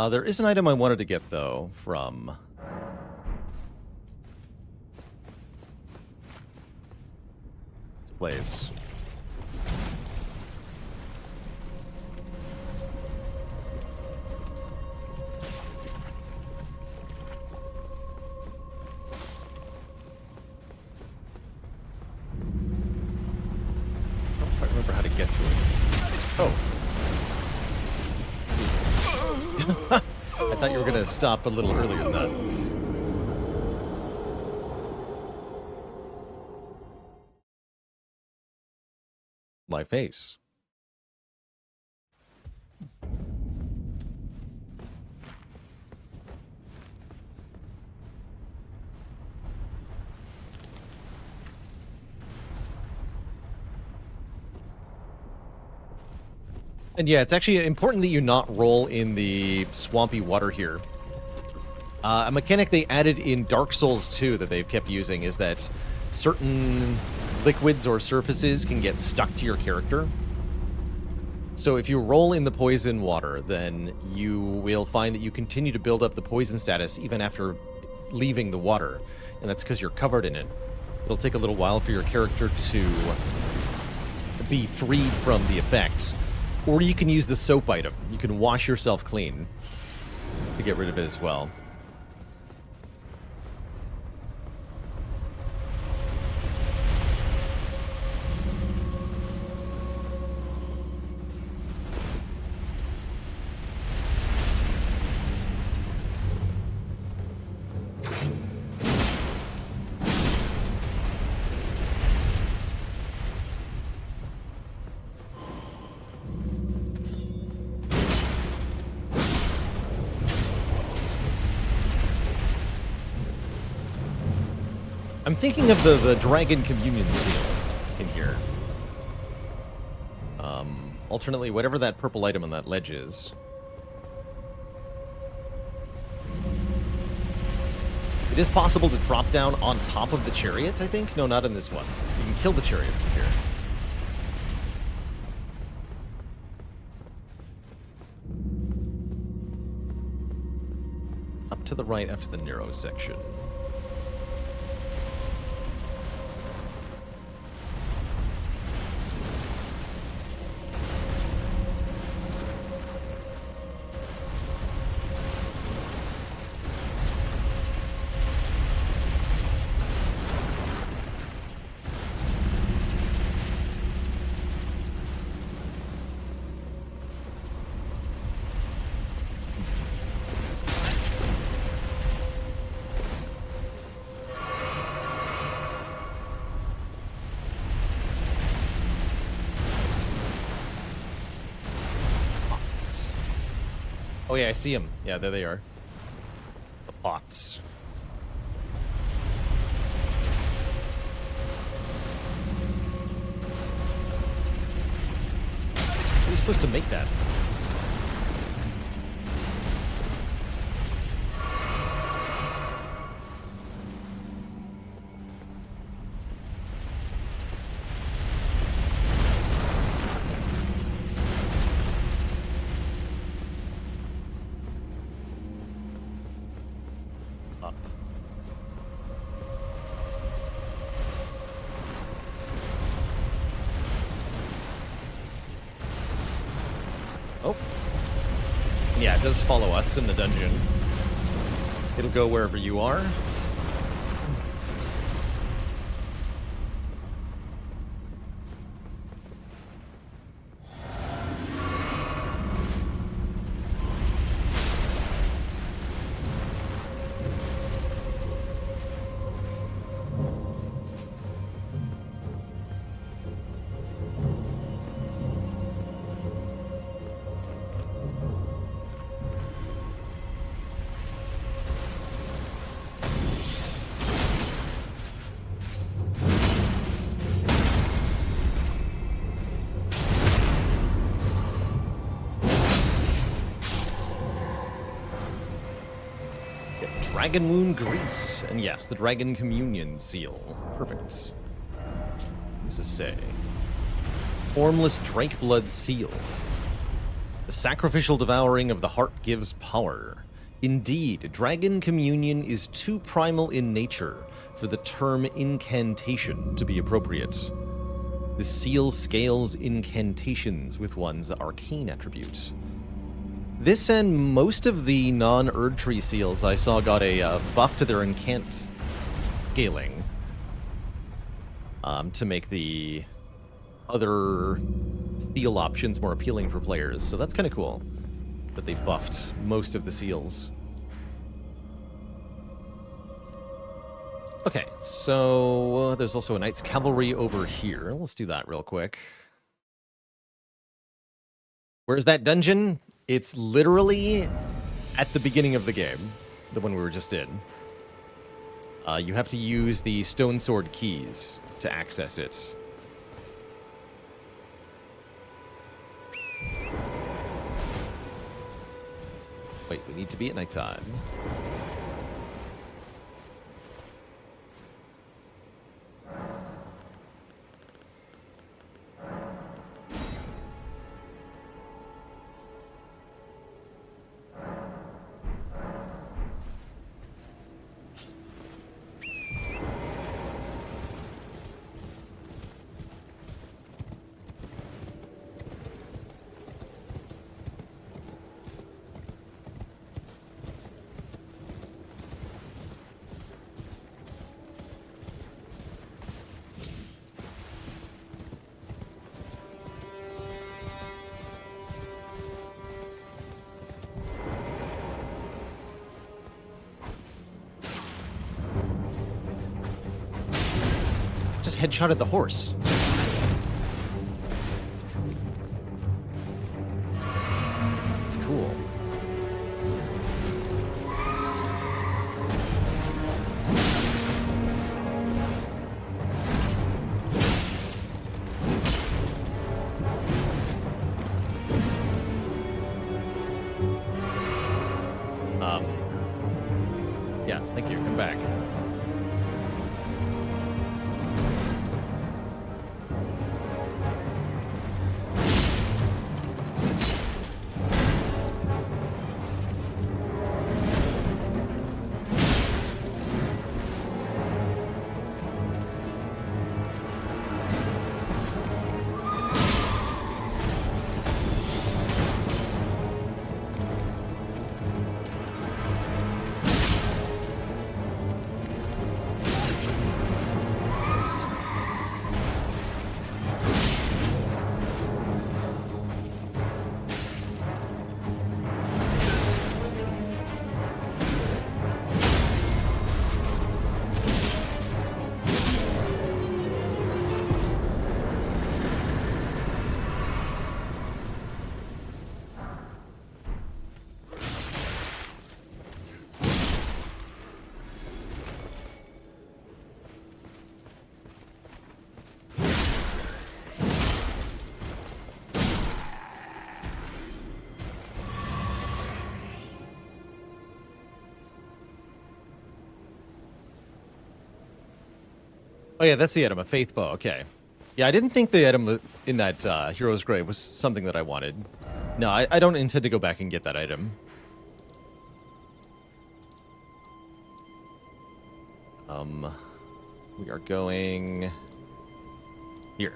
There is an item I wanted to get, though, from... this place. I don't quite remember how to get to it. Oh. I thought you were going to stop a little earlier than that. My face. And yeah, it's actually important that you not roll in the swampy water here. A mechanic they added in Dark Souls 2 that they've kept using is that certain liquids or surfaces can get stuck to your character. So if you roll in the poison water, then you will find that you continue to build up the poison status even after leaving the water. And that's because you're covered in it. It'll take a little while for your character to be freed from the effects. Or you can use the soap item. You can wash yourself clean to get rid of it as well. I'm thinking of the Dragon Communion seal in here. Alternately, whatever that purple item on that ledge is. It is possible to drop down on top of the chariot, I think? No, not in this one. You can kill the chariot from here. Up to the right after the narrow section. Oh yeah, I see them. Yeah, there they are. The pots. How are you supposed to make that? Oh. Yeah, it does follow us in the dungeon. It'll go wherever you are. Dragon Wound Grease. And yes, the Dragon Communion seal. Perfect. This is say. Formless Drake Blood Seal. The sacrificial devouring of the heart gives power. Indeed, Dragon Communion is too primal in nature for the term incantation to be appropriate. The seal scales incantations with one's arcane attribute. This and most of the non-Erdtree seals I saw got a buff to their incant scaling to make the other seal options more appealing for players. So that's kind of cool that they buffed most of the seals. Okay, so there's also a Knight's Cavalry over here. Let's do that real quick. Where's that dungeon? It's literally at the beginning of the game, the one we were just in. You have to use the Stone Sword keys to access it. Wait, we need to be at nighttime. Just headshotted the horse. It's cool. Yeah, thank you. Come back. Oh yeah, that's the item, a faith bow. Okay. Yeah, I didn't think the item in that hero's grave was something that I wanted. No, I don't intend to go back and get that item. We are going here.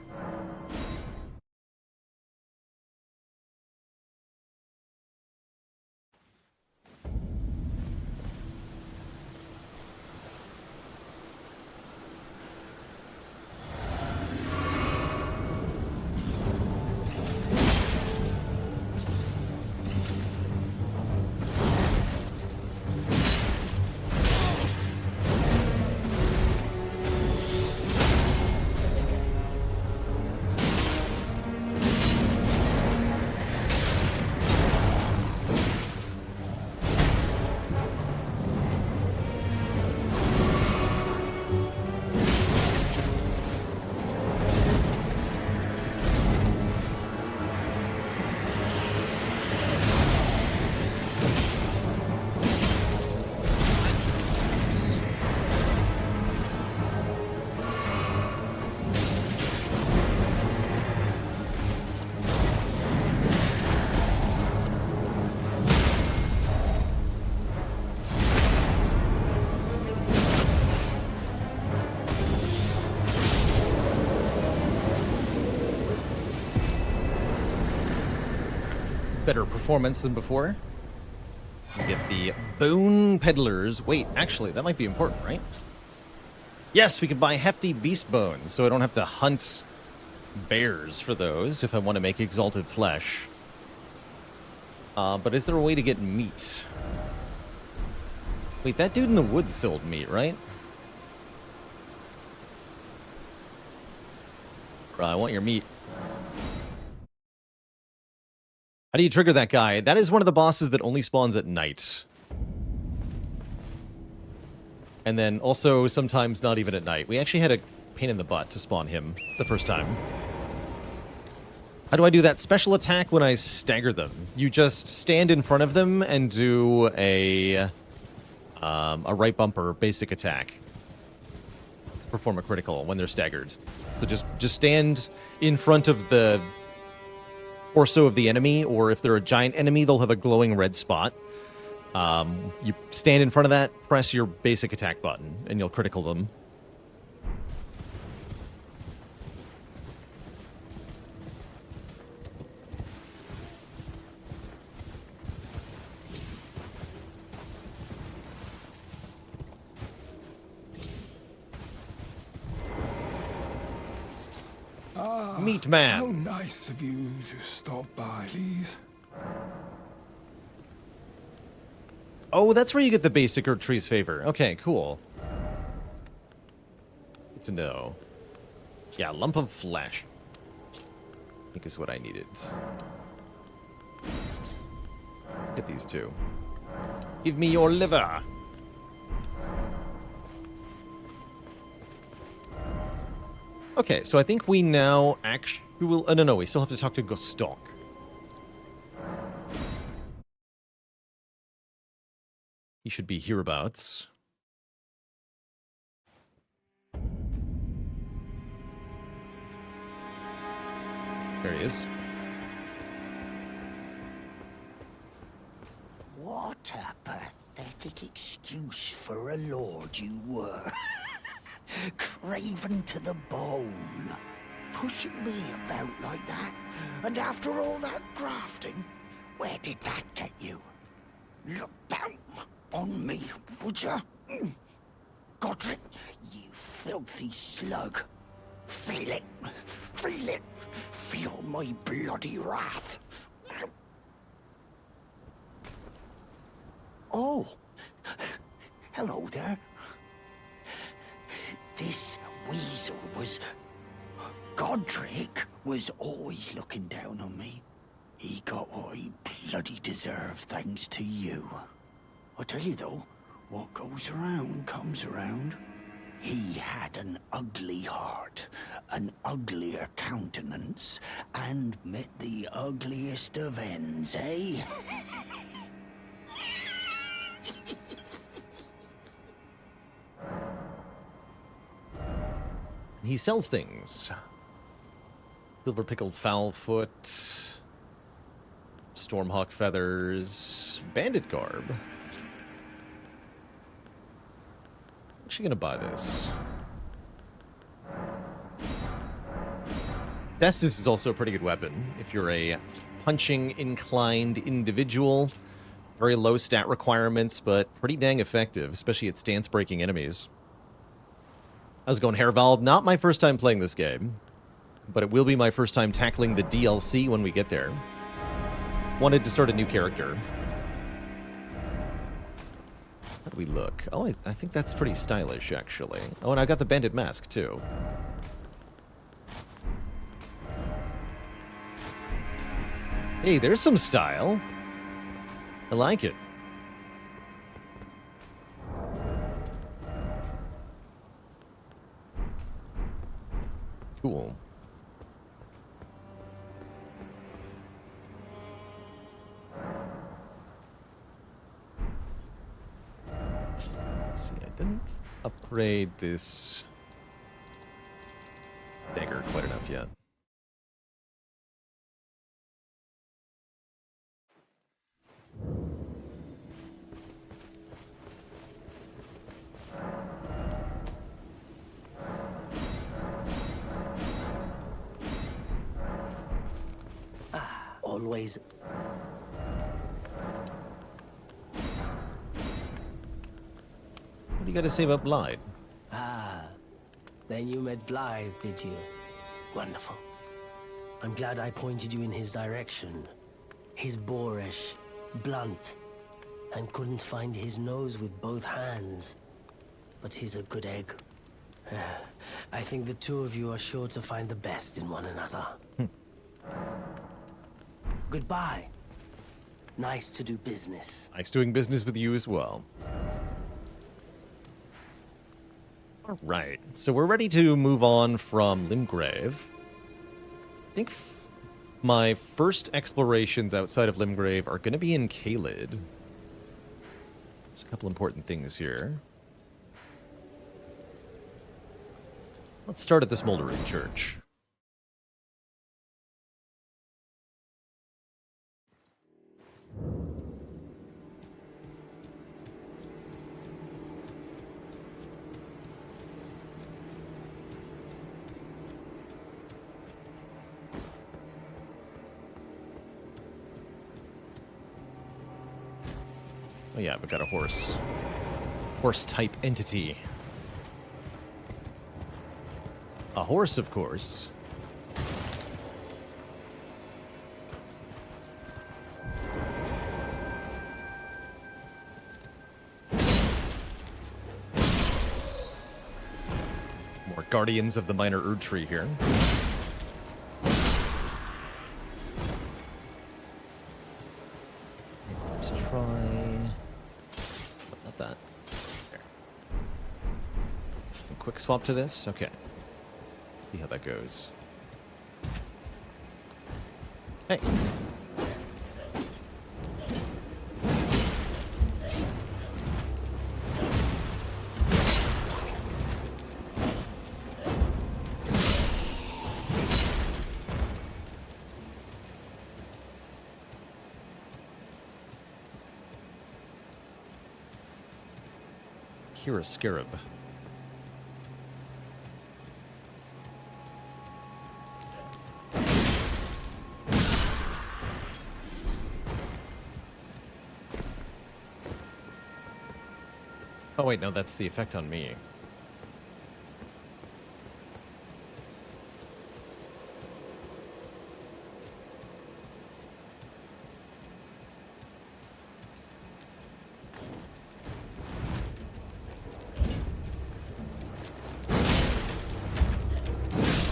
Better performance than before. We get the Bone Peddlers. Wait, actually, that might be important, right? Yes, we can buy hefty beast bones, so I don't have to hunt bears for those if I want to make exalted flesh. But is there a way to get meat? Wait, that dude in the woods sold meat, right? I want your meat. How do you trigger that guy? That is one of the bosses that only spawns at night. And then also sometimes not even at night. We actually had a pain in the butt to spawn him the first time. How do I do that special attack when I stagger them? You just stand in front of them and do a right bumper basic attack to perform a critical when they're staggered. So just stand in front of the torso of the enemy, or if they're a giant enemy, they'll have a glowing red spot. You stand in front of that, press your basic attack button, and you'll critical them. Meat man. How nice of you to stop by, Lise. Oh, that's where you get the basic Tree's favor. Okay, cool. Good to know. Yeah, lump of flesh. I think is what I needed. Get these two. Give me your liver. Okay, so I think we now actually... no, we still have to talk to Gostok. He should be hereabouts. There he is. What a pathetic excuse for a lord you were. Craven to the bone. Pushing me about like that. And after all that grafting, where did that get you? Look down on me, would ya? Godric, you filthy slug. Feel it. Feel it. Feel my bloody wrath. Oh. Hello there. This weasel was... Godric was always looking down on me. He got what he bloody deserved thanks to you. I tell you though, what goes around comes around. He had an ugly heart, an uglier countenance, and met the ugliest of ends, eh? He sells things. Silver pickled fowl foot, stormhawk feathers, bandit garb. I'm actually gonna buy this. Cestus is also a pretty good weapon if you're a punching inclined individual. Very low stat requirements, but pretty dang effective, especially at stance breaking enemies. How's it going, Hervald? Not my first time playing this game, but it will be my first time tackling the DLC when we get there. Wanted to start a new character. How do we look? Oh, I think that's pretty stylish, actually. Oh, and I got the bandit mask, too. Hey, there's some style. I like it. Cool. Let's see, I didn't upgrade this dagger quite enough yet. Always. What do you got to say about Blythe? Ah, then you met Blythe, did you? Wonderful. I'm glad I pointed you in his direction. He's boorish, blunt, and couldn't find his nose with both hands. But he's a good egg. I think the two of you are sure to find the best in one another. Goodbye. Nice to do business. Nice doing business with you as well. All right, so we're ready to move on from Limgrave. I think my first explorations outside of Limgrave are going to be in Caelid. There's a couple important things here. Let's start at the Smoldering Church. Oh yeah, we've got a horse. Horse-type entity. A horse, of course. More guardians of the minor Erd tree here. Let's try... Not that. There. A quick swap to this? Okay. See how that goes. Hey. Here a scarab. Oh wait, no, that's the effect on me.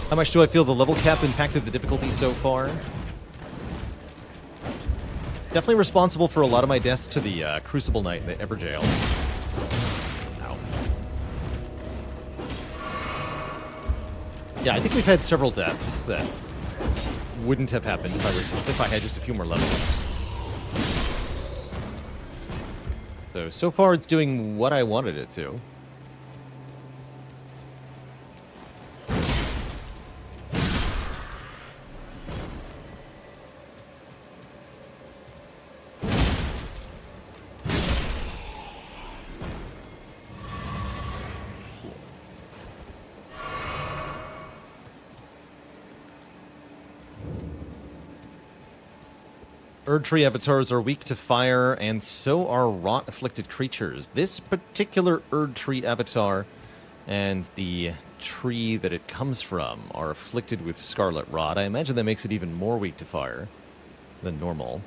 How much do I feel the level cap impacted the difficulty so far? Definitely responsible for a lot of my deaths to the Crucible Knight and the Everjail. Ow. Yeah, I think we've had several deaths that wouldn't have happened if I had just a few more levels. So far it's doing what I wanted it to. Erd tree avatars are weak to fire, and so are rot-afflicted creatures. This particular Erd tree avatar and the tree that it comes from are afflicted with scarlet rot. I imagine that makes it even more weak to fire than normal.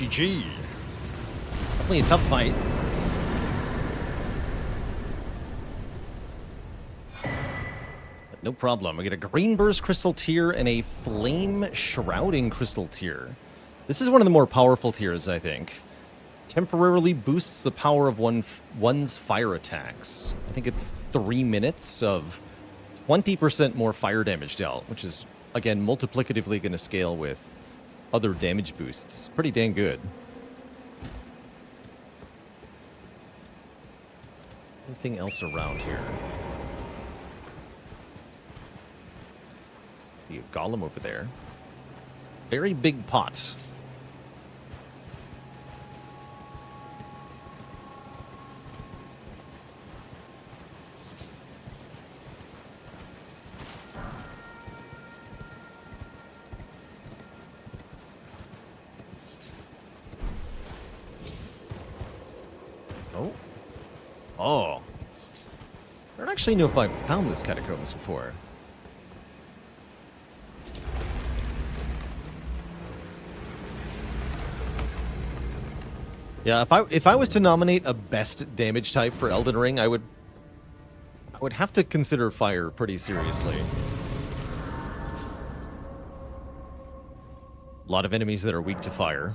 GG. Definitely a tough fight. But no problem. We get a Green Burst Crystal Tier and a Flame Shrouding Crystal Tier. This is one of the more powerful tiers, I think. Temporarily boosts the power of one's fire attacks. I think it's 3 minutes of 20% more fire damage dealt, which is, again, multiplicatively going to scale with other damage boosts. Pretty dang good. Anything else around here? See a golem over there. Very big pot. don't actually know if I've found this catacombs before. Yeah, if I was to nominate a best damage type for Elden Ring, I would have to consider fire pretty seriously. A lot of enemies that are weak to fire.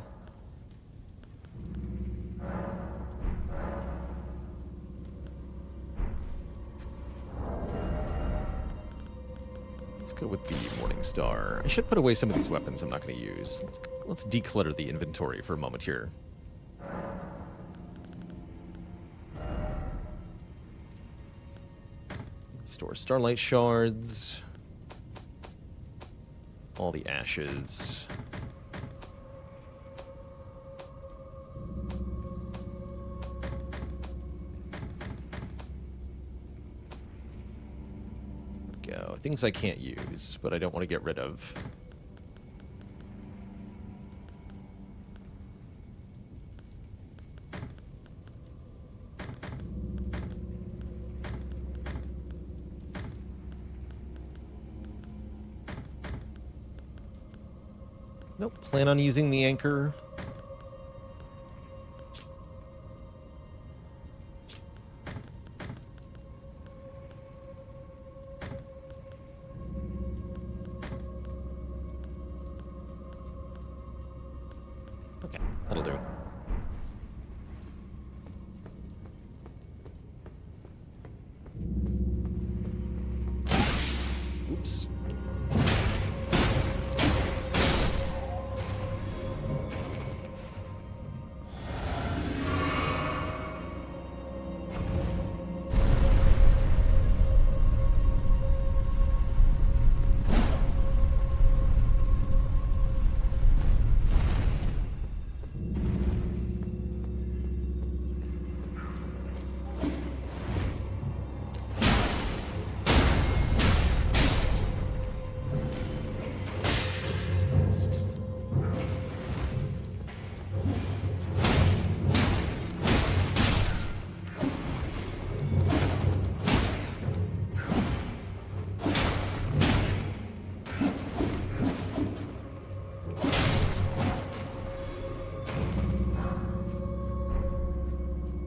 Let's go with the Morning Star. I should put away some of these weapons I'm not going to use. Let's declutter the inventory for a moment here. Store Starlight Shards. All the ashes. Go. Things I can't use, but I don't want to get rid of. Nope, plan on using the anchor. Okay, that'll do. Oops.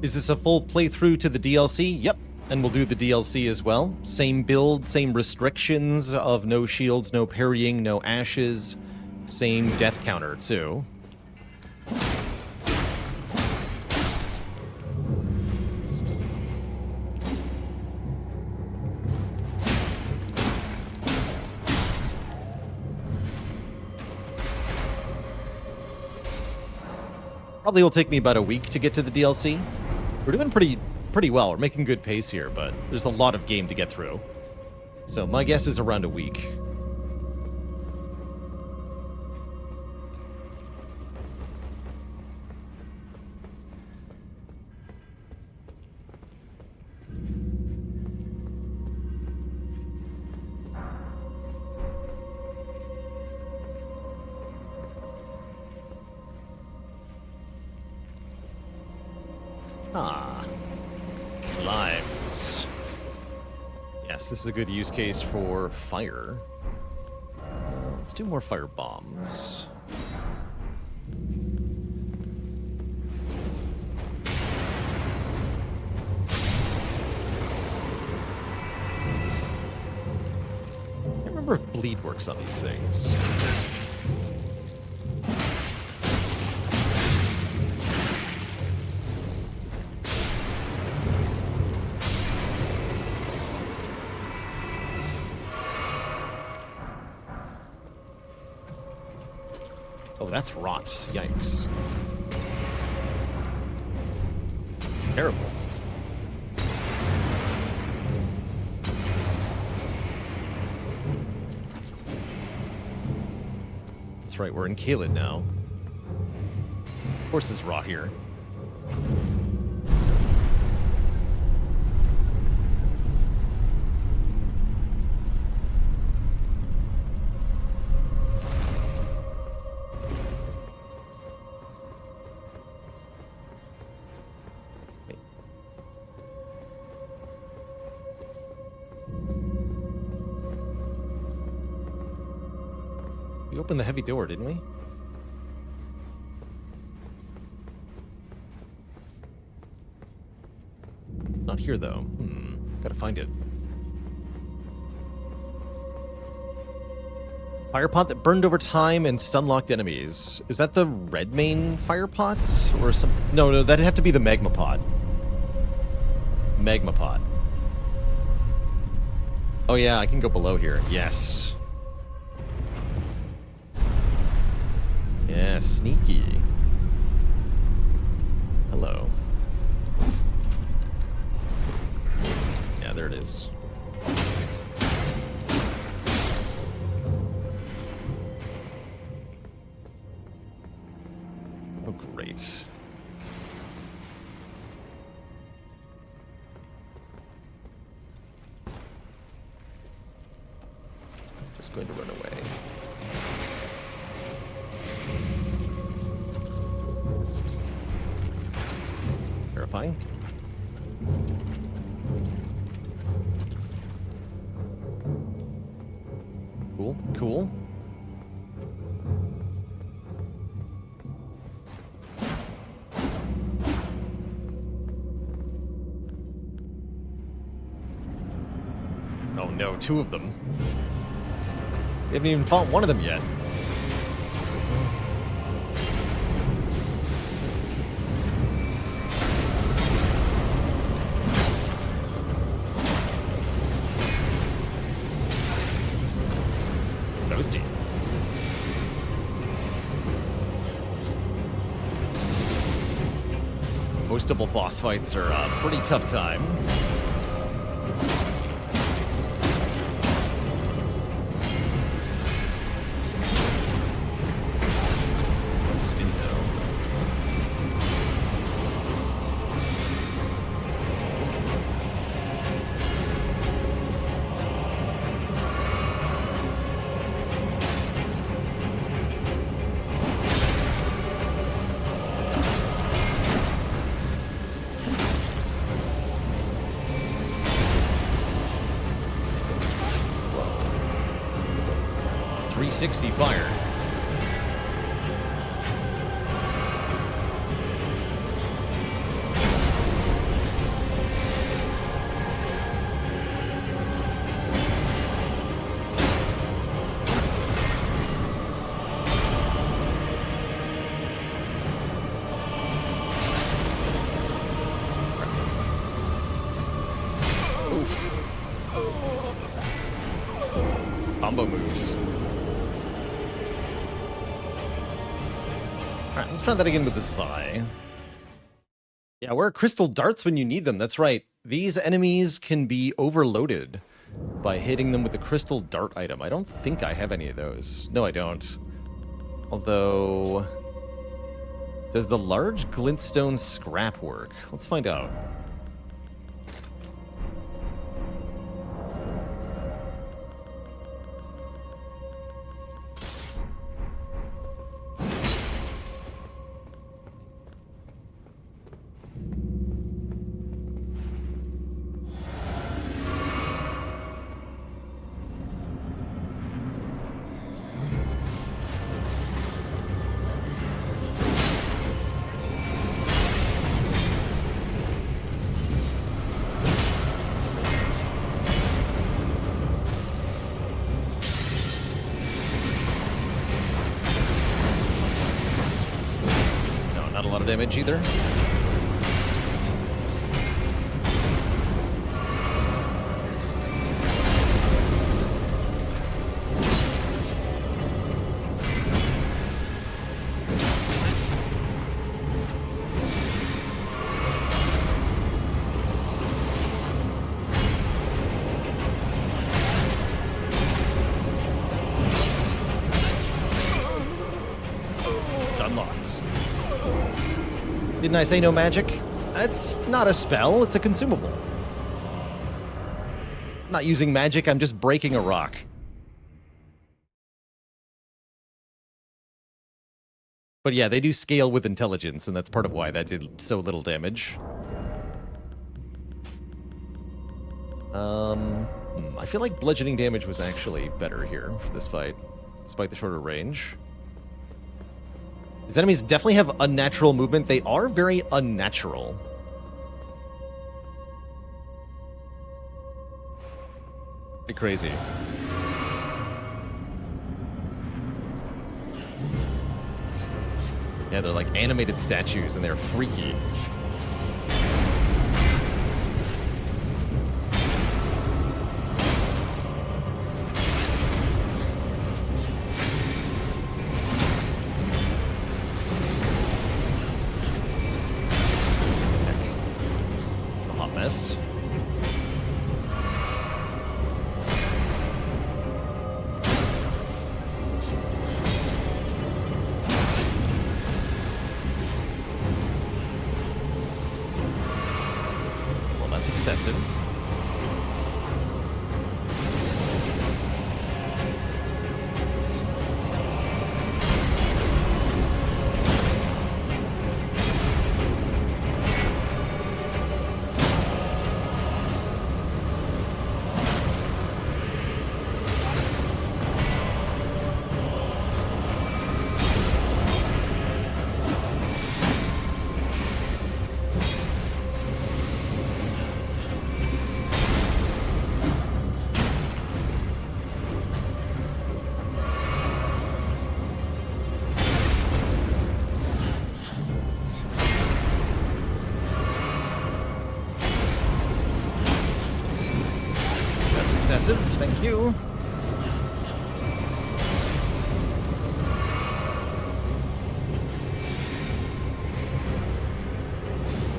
Is this a full playthrough to the DLC? Yep, and we'll do the DLC as well. Same build, same restrictions of no shields, no parrying, no ashes. Same death counter, too. Probably will take me about a week to get to the DLC. We're doing pretty well. We're making good pace here, but there's a lot of game to get through. So my guess is around a week. Ah, lives. Yes, this is a good use case for fire. Let's do more fire bombs. I can't remember if bleed works on these things. Oh, that's rot. Yikes. Terrible. That's right, we're in Caelid now. Of course it's rot here. We opened the heavy door, didn't we? Not here, though. Gotta find it. Fire pot that burned over time and stun-locked enemies. Is that the red main fire pots? Or some... No, that'd have to be the magma pot. Magma pot. Oh yeah, I can go below here. Yes. Yeah, sneaky. Hello. Yeah, there it is. Oh, great. Just going to run away. Terrifying. Cool, cool. Oh no, two of them. We haven't even fought one of them yet. Toasty. Most double boss fights are a pretty tough time. .360 fire. Combo moves. Alright, let's try that again with the spy. Yeah, where are crystal darts when you need them? That's right. These enemies can be overloaded by hitting them with the crystal dart item. I don't think I have any of those. No, I don't. Although... does the large glintstone scrap work? Let's find out. Not a lot of damage either. Unlocked. Didn't I say no magic? It's not a spell, it's a consumable. I'm not using magic, I'm just breaking a rock. But yeah, they do scale with intelligence, and that's part of why that did so little damage. I feel like bludgeoning damage was actually better here for this fight. despite the shorter range. These enemies definitely have unnatural movement. They are very unnatural. Pretty crazy. Yeah, they're like animated statues and they're freaky. It's a hot mess. Excessive. Thank you.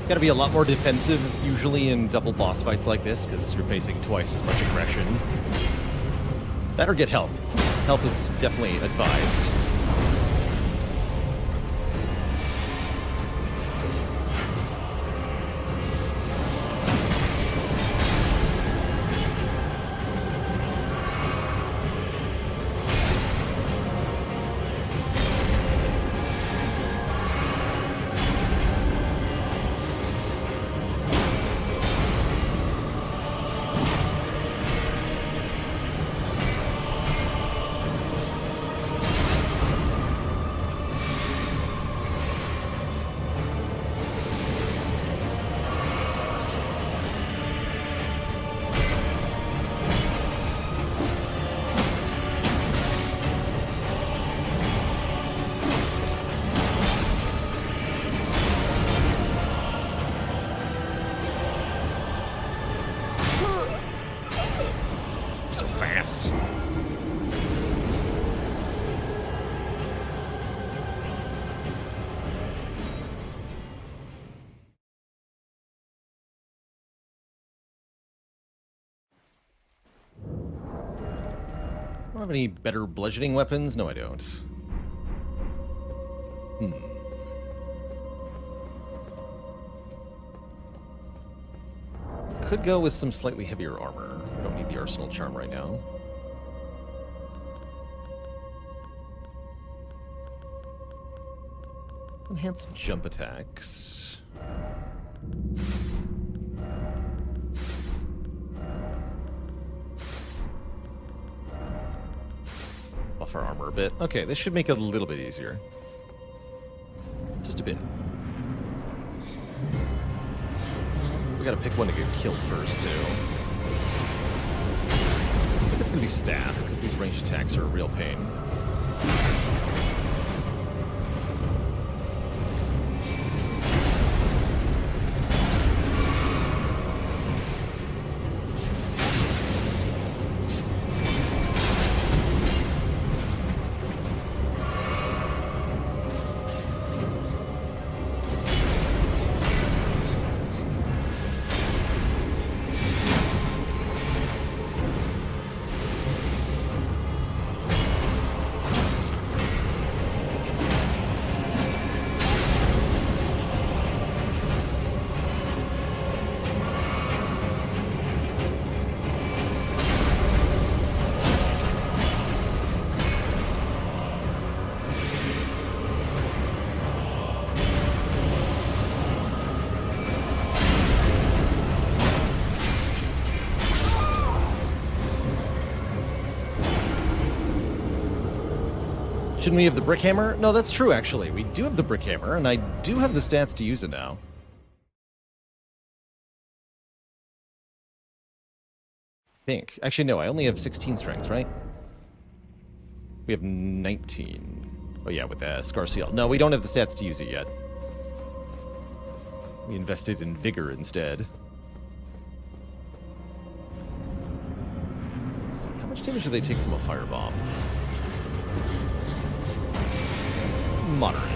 Gotta be a lot more defensive usually in double boss fights like this because you're facing twice as much aggression. That or get help. Help is definitely advised. Fast. I don't have any better bludgeoning weapons? No, I don't. Could go with some slightly heavier armor. I don't need the arsenal charm right now. Enhanced jump attacks. Buffer armor a bit. Okay, this should make it a little bit easier. Just a bit. We gotta pick one to get killed first, too. I think it's gonna be staff, because these ranged attacks are a real pain. Shouldn't we have the brick hammer? No, that's true, actually. We do have the brick hammer, and I do have the stats to use it now. I think. Actually, no, I only have 16 strength, right? We have 19. Oh, yeah, with the Scar Seal. No, we don't have the stats to use it yet. We invested in Vigor instead. Let's see, how much damage do they take from a firebomb? Moderate.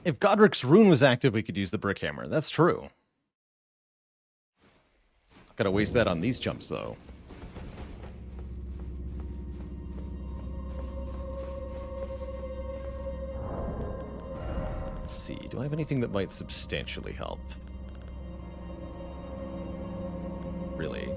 If Godric's rune was active, we could use the brick hammer. That's true. Gotta waste that on these jumps, though. Let's see. Do I have anything that might substantially help? Really?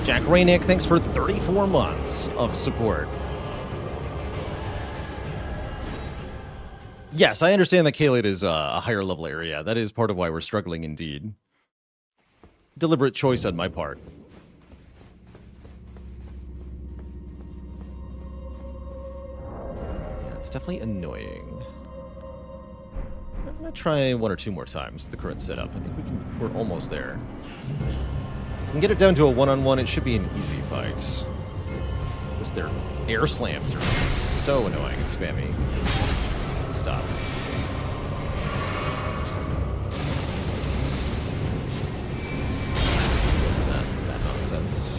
Jack Rainick, thanks for 34 months of support. Yes, I understand that Kaled is a higher level area. That is part of why we're struggling indeed. Deliberate choice on my part. Yeah, it's definitely annoying. I'm gonna try one or two more times with the current setup. I think we're almost there. We can get it down to a one-on-one. It should be an easy fight. Just their air slams are so annoying and spammy. Stop. That nonsense.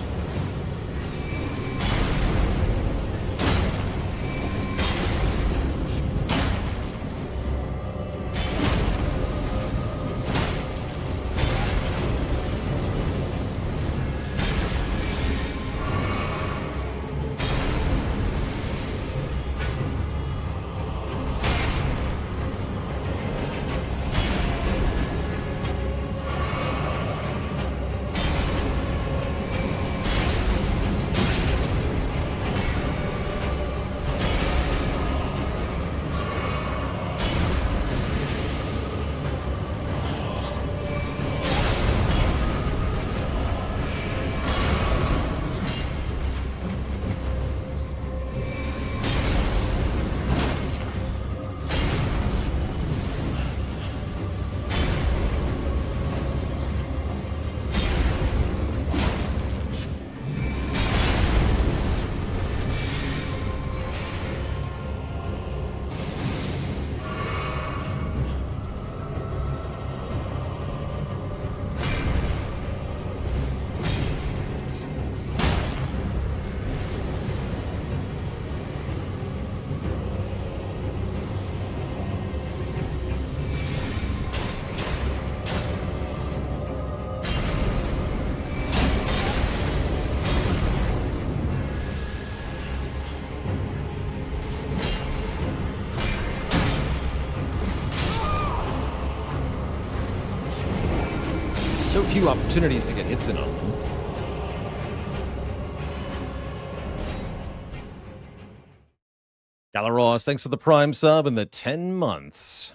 so few opportunities to get hits in on them. Galaros, thanks for the Prime sub and the 10 months.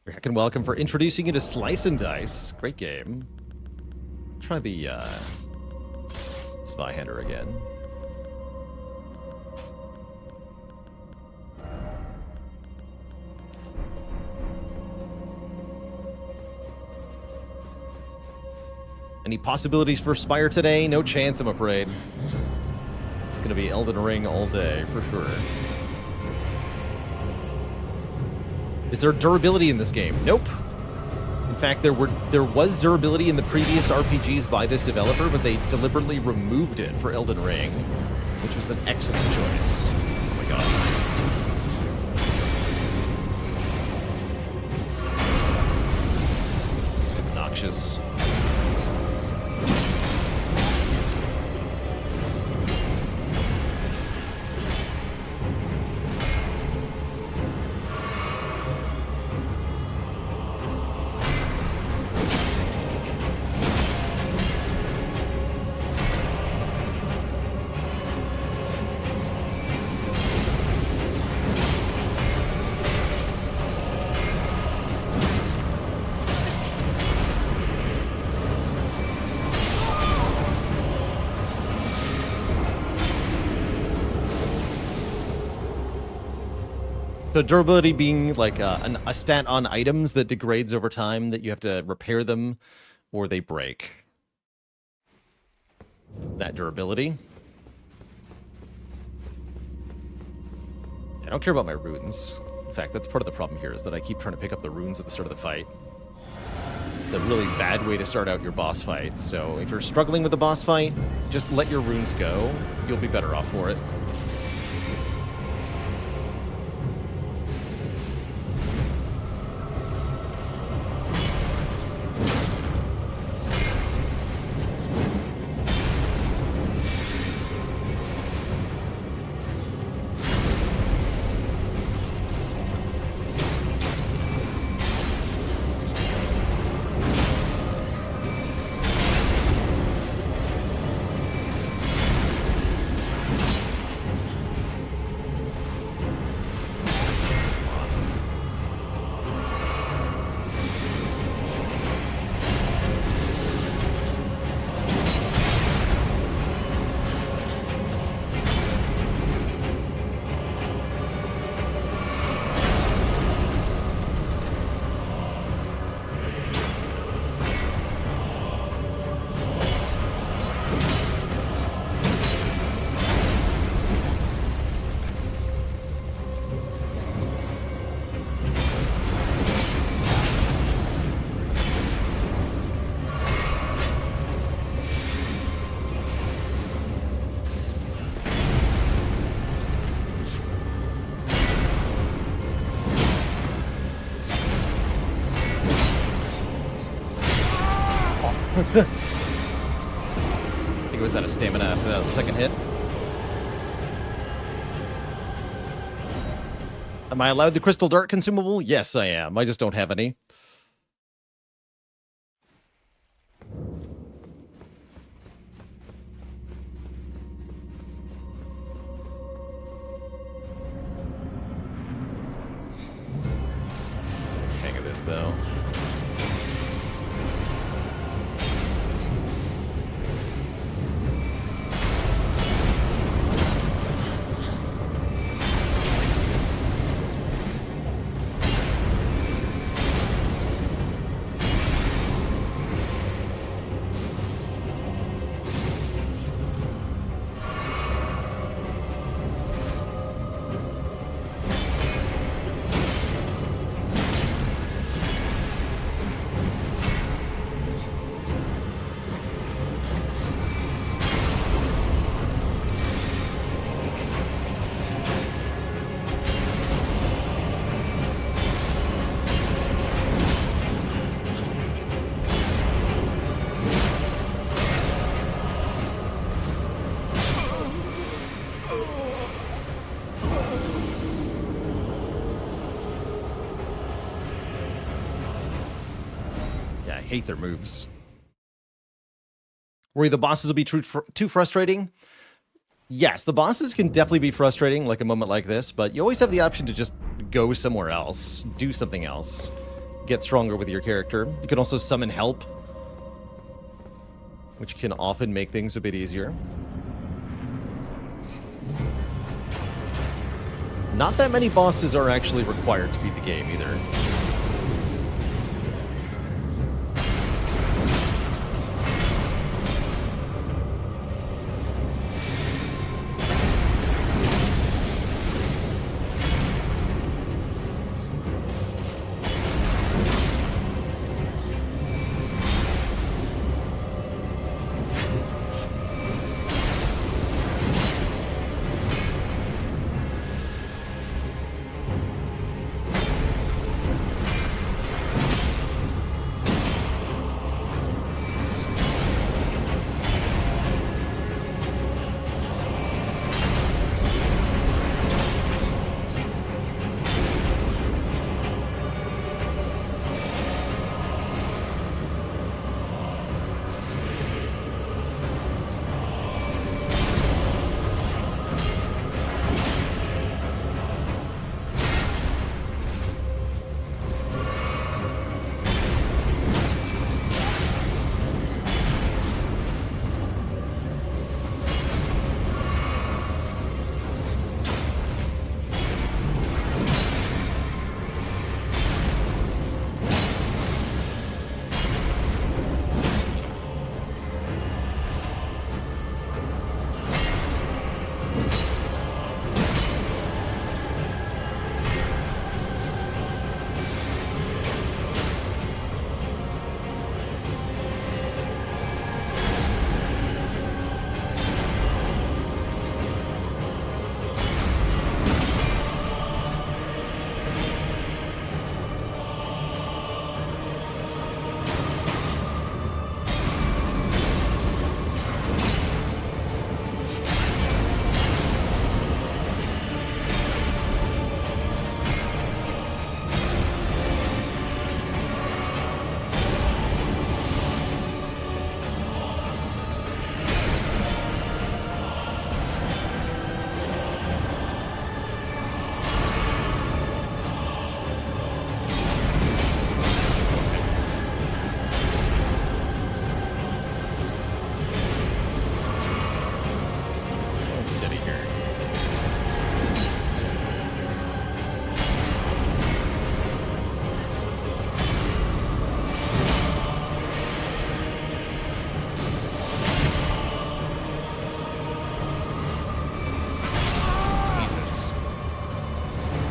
You're heckin' welcome for introducing you to Slice and Dice. Great game. Try the Spy Hander again. Any possibilities for Spire today? No chance, I'm afraid. It's gonna be Elden Ring all day, for sure. Is there durability in this game? Nope. In fact, there was durability in the previous RPGs by this developer, but they deliberately removed it for Elden Ring, which was an excellent choice. Oh my god. Just obnoxious. So durability being like a stat on items that degrades over time, that you have to repair them or they break. That durability. I don't care about my runes. In fact, that's part of the problem here, is that I keep trying to pick up the runes at the start of the fight. It's a really bad way to start out your boss fight. So if you're struggling with the boss fight, just let your runes go. You'll be better off for it. I think it was out of stamina after that second hit. Am I allowed the crystal dart consumable? Yes, I am. I just don't have any. Hang of this, though. Hate their moves. Worry the bosses will be too frustrating? Yes, the bosses can definitely be frustrating, like a moment like this, but you always have the option to just go somewhere else, do something else, get stronger with your character. You can also summon help, which can often make things a bit easier. Not that many bosses are actually required to beat the game either.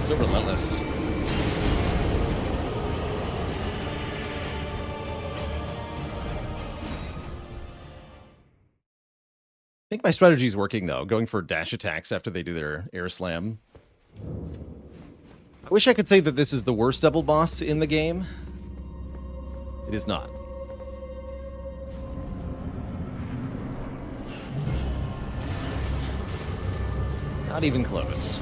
So relentless. I think my strategy is working, though, going for dash attacks after they do their air slam. I wish I could say that this is the worst double boss in the game. It is not. Not even close.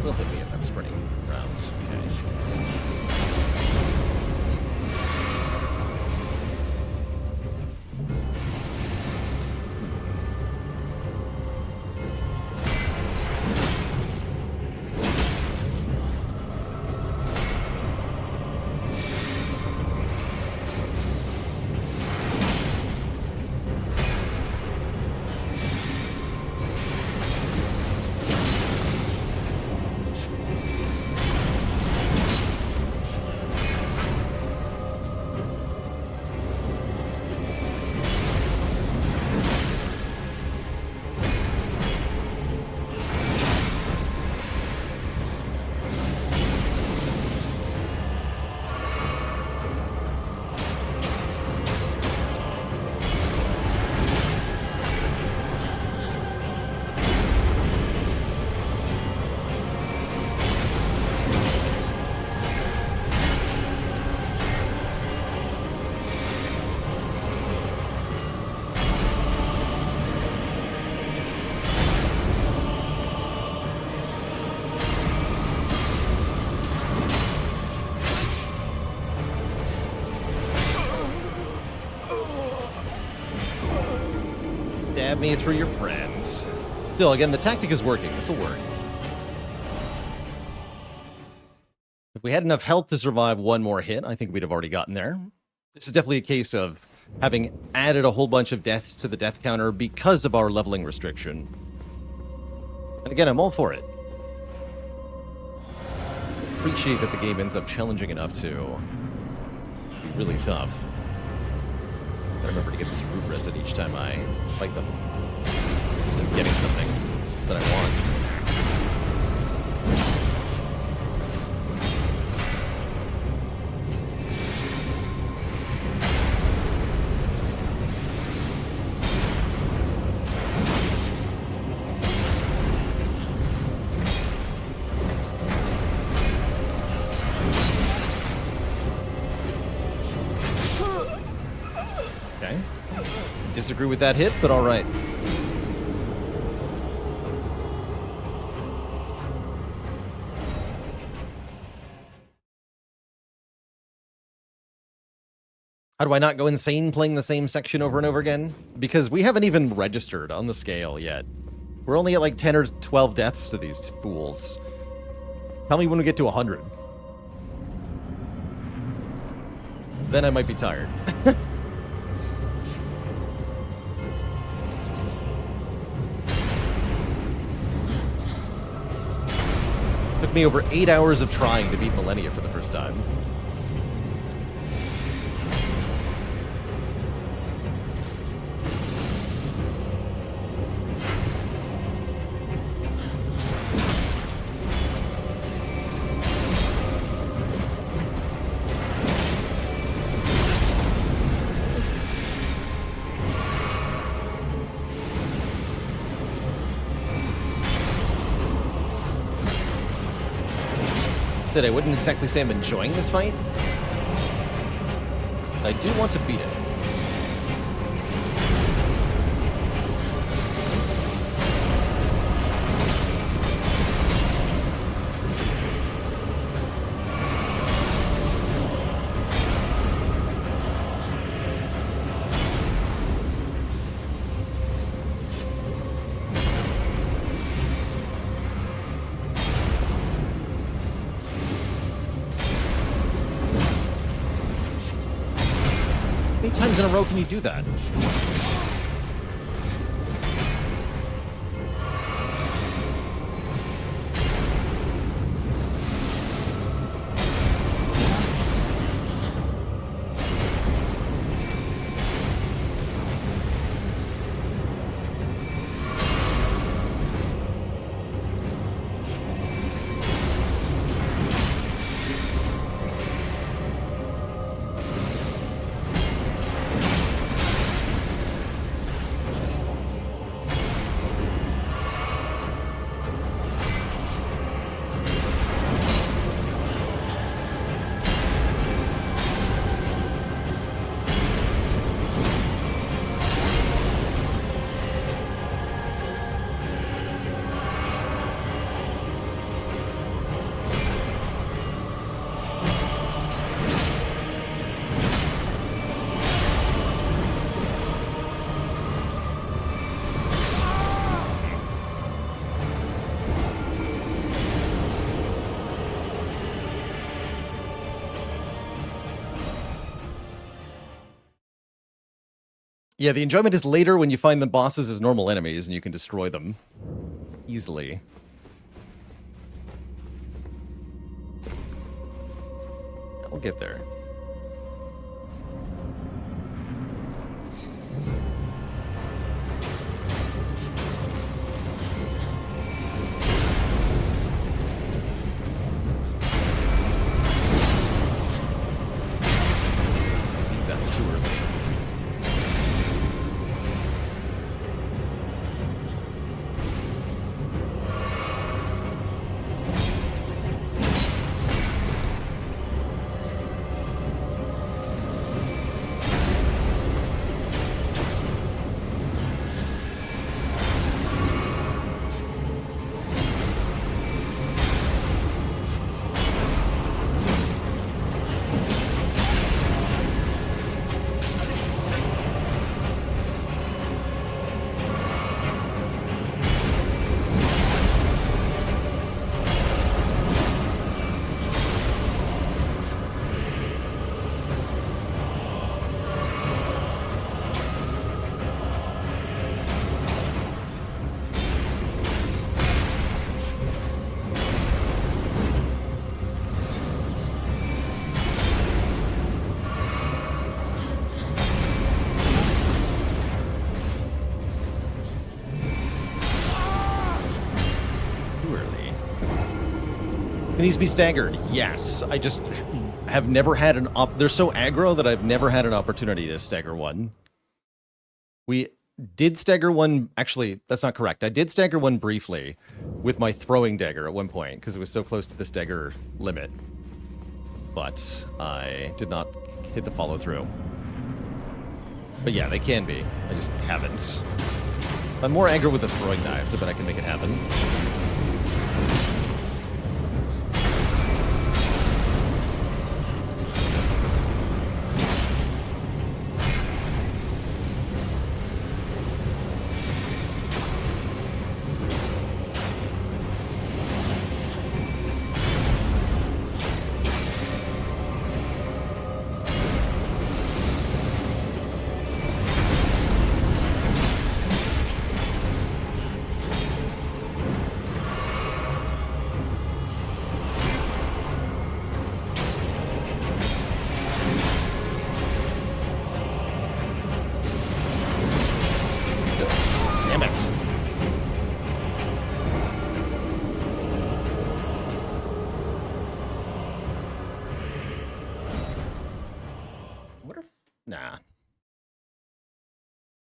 Will hit me if I'm sprinting rounds. Okay. me through your friends. Still, again, the tactic is working. This will work. If we had enough health to survive one more hit, I think we'd have already gotten there. This is definitely a case of having added a whole bunch of deaths to the death counter because of our leveling restriction. And again, I'm all for it. Appreciate that the game ends up challenging enough to be really tough. I remember to get this root reset each time I fight them. So I'm getting something that I want. Okay. Disagree with that hit, but all right. How do I not go insane playing the same section over and over again? Because we haven't even registered on the scale yet. We're only at like 10 or 12 deaths to these fools. Tell me when we get to 100. Then I might be tired. Took me over 8 hours of trying to beat Millennia for the first time. I wouldn't exactly say I'm enjoying this fight. I do want to beat it. How many times in a row can you do that? Yeah, the enjoyment is later when you find the bosses as normal enemies and you can destroy them easily. We'll get there. That's too early. It needs to be staggered. Yes. I just have never had an they're so aggro that I've never had an opportunity to stagger one. We did stagger one. Actually, that's not correct. I did stagger one briefly with my throwing dagger at one point because it was so close to the stagger limit. But I did not hit the follow through. But yeah, they can be. I just haven't. I'm more aggro with the throwing knives, so that I can make it happen.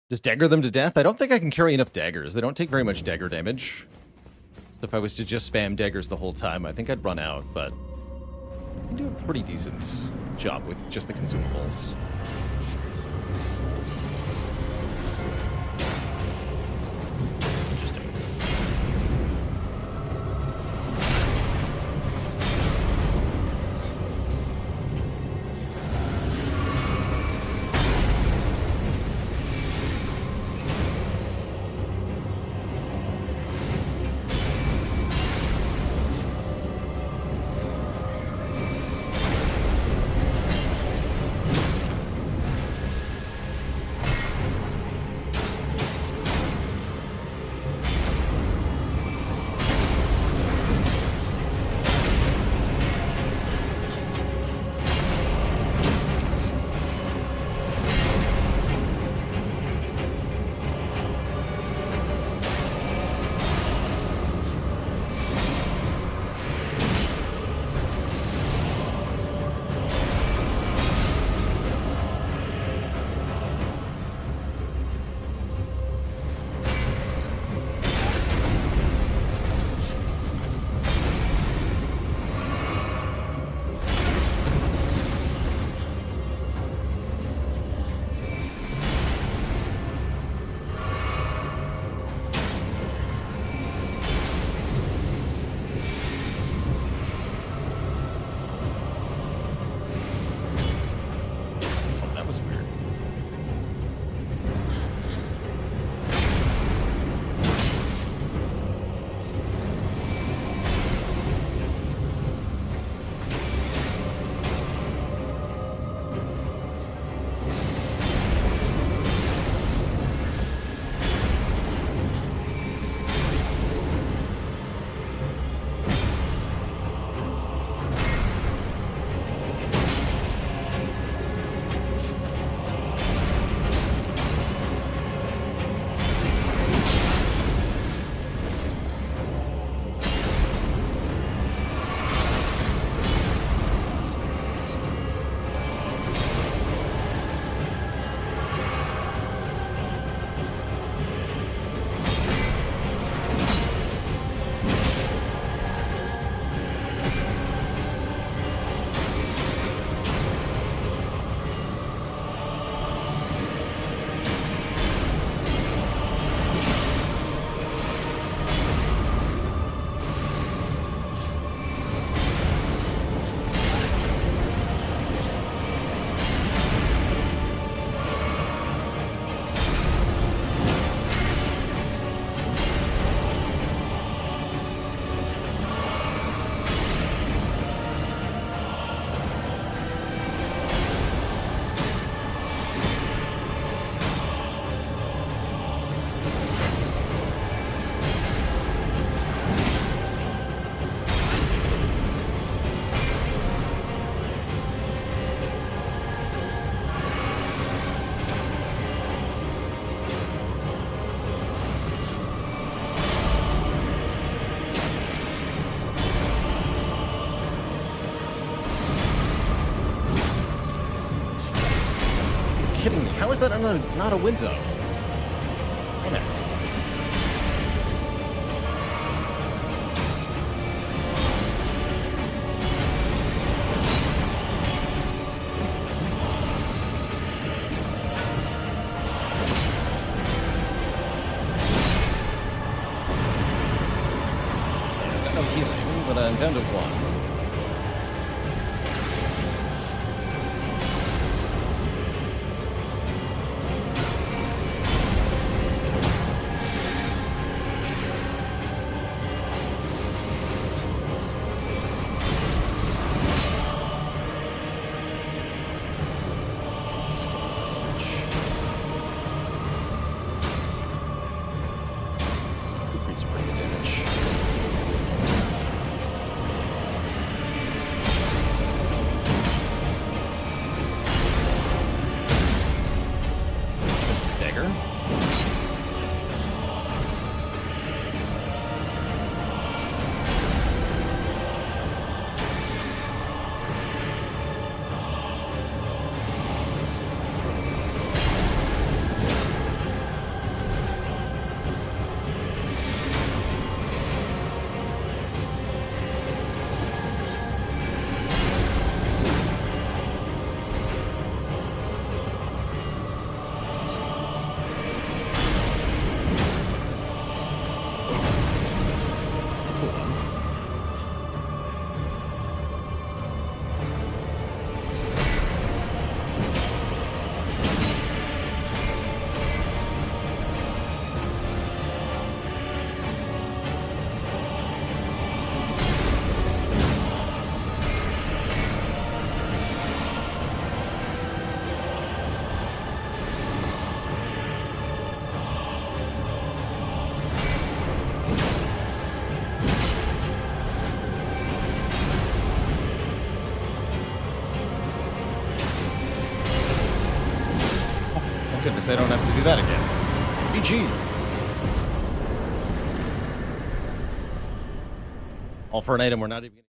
Just dagger them to death? I don't think I can carry enough daggers. They don't take very much dagger damage. So if I was to just spam daggers the whole time, I think I'd run out, but I can do a pretty decent job with just the consumables. Interesting. that not a window? Okay. No healing, but I intended one. Increase pretty good damage. That's a stagger. That's a cool one. Oh goodness, I don't have to do that again. GG. All for an item we're not even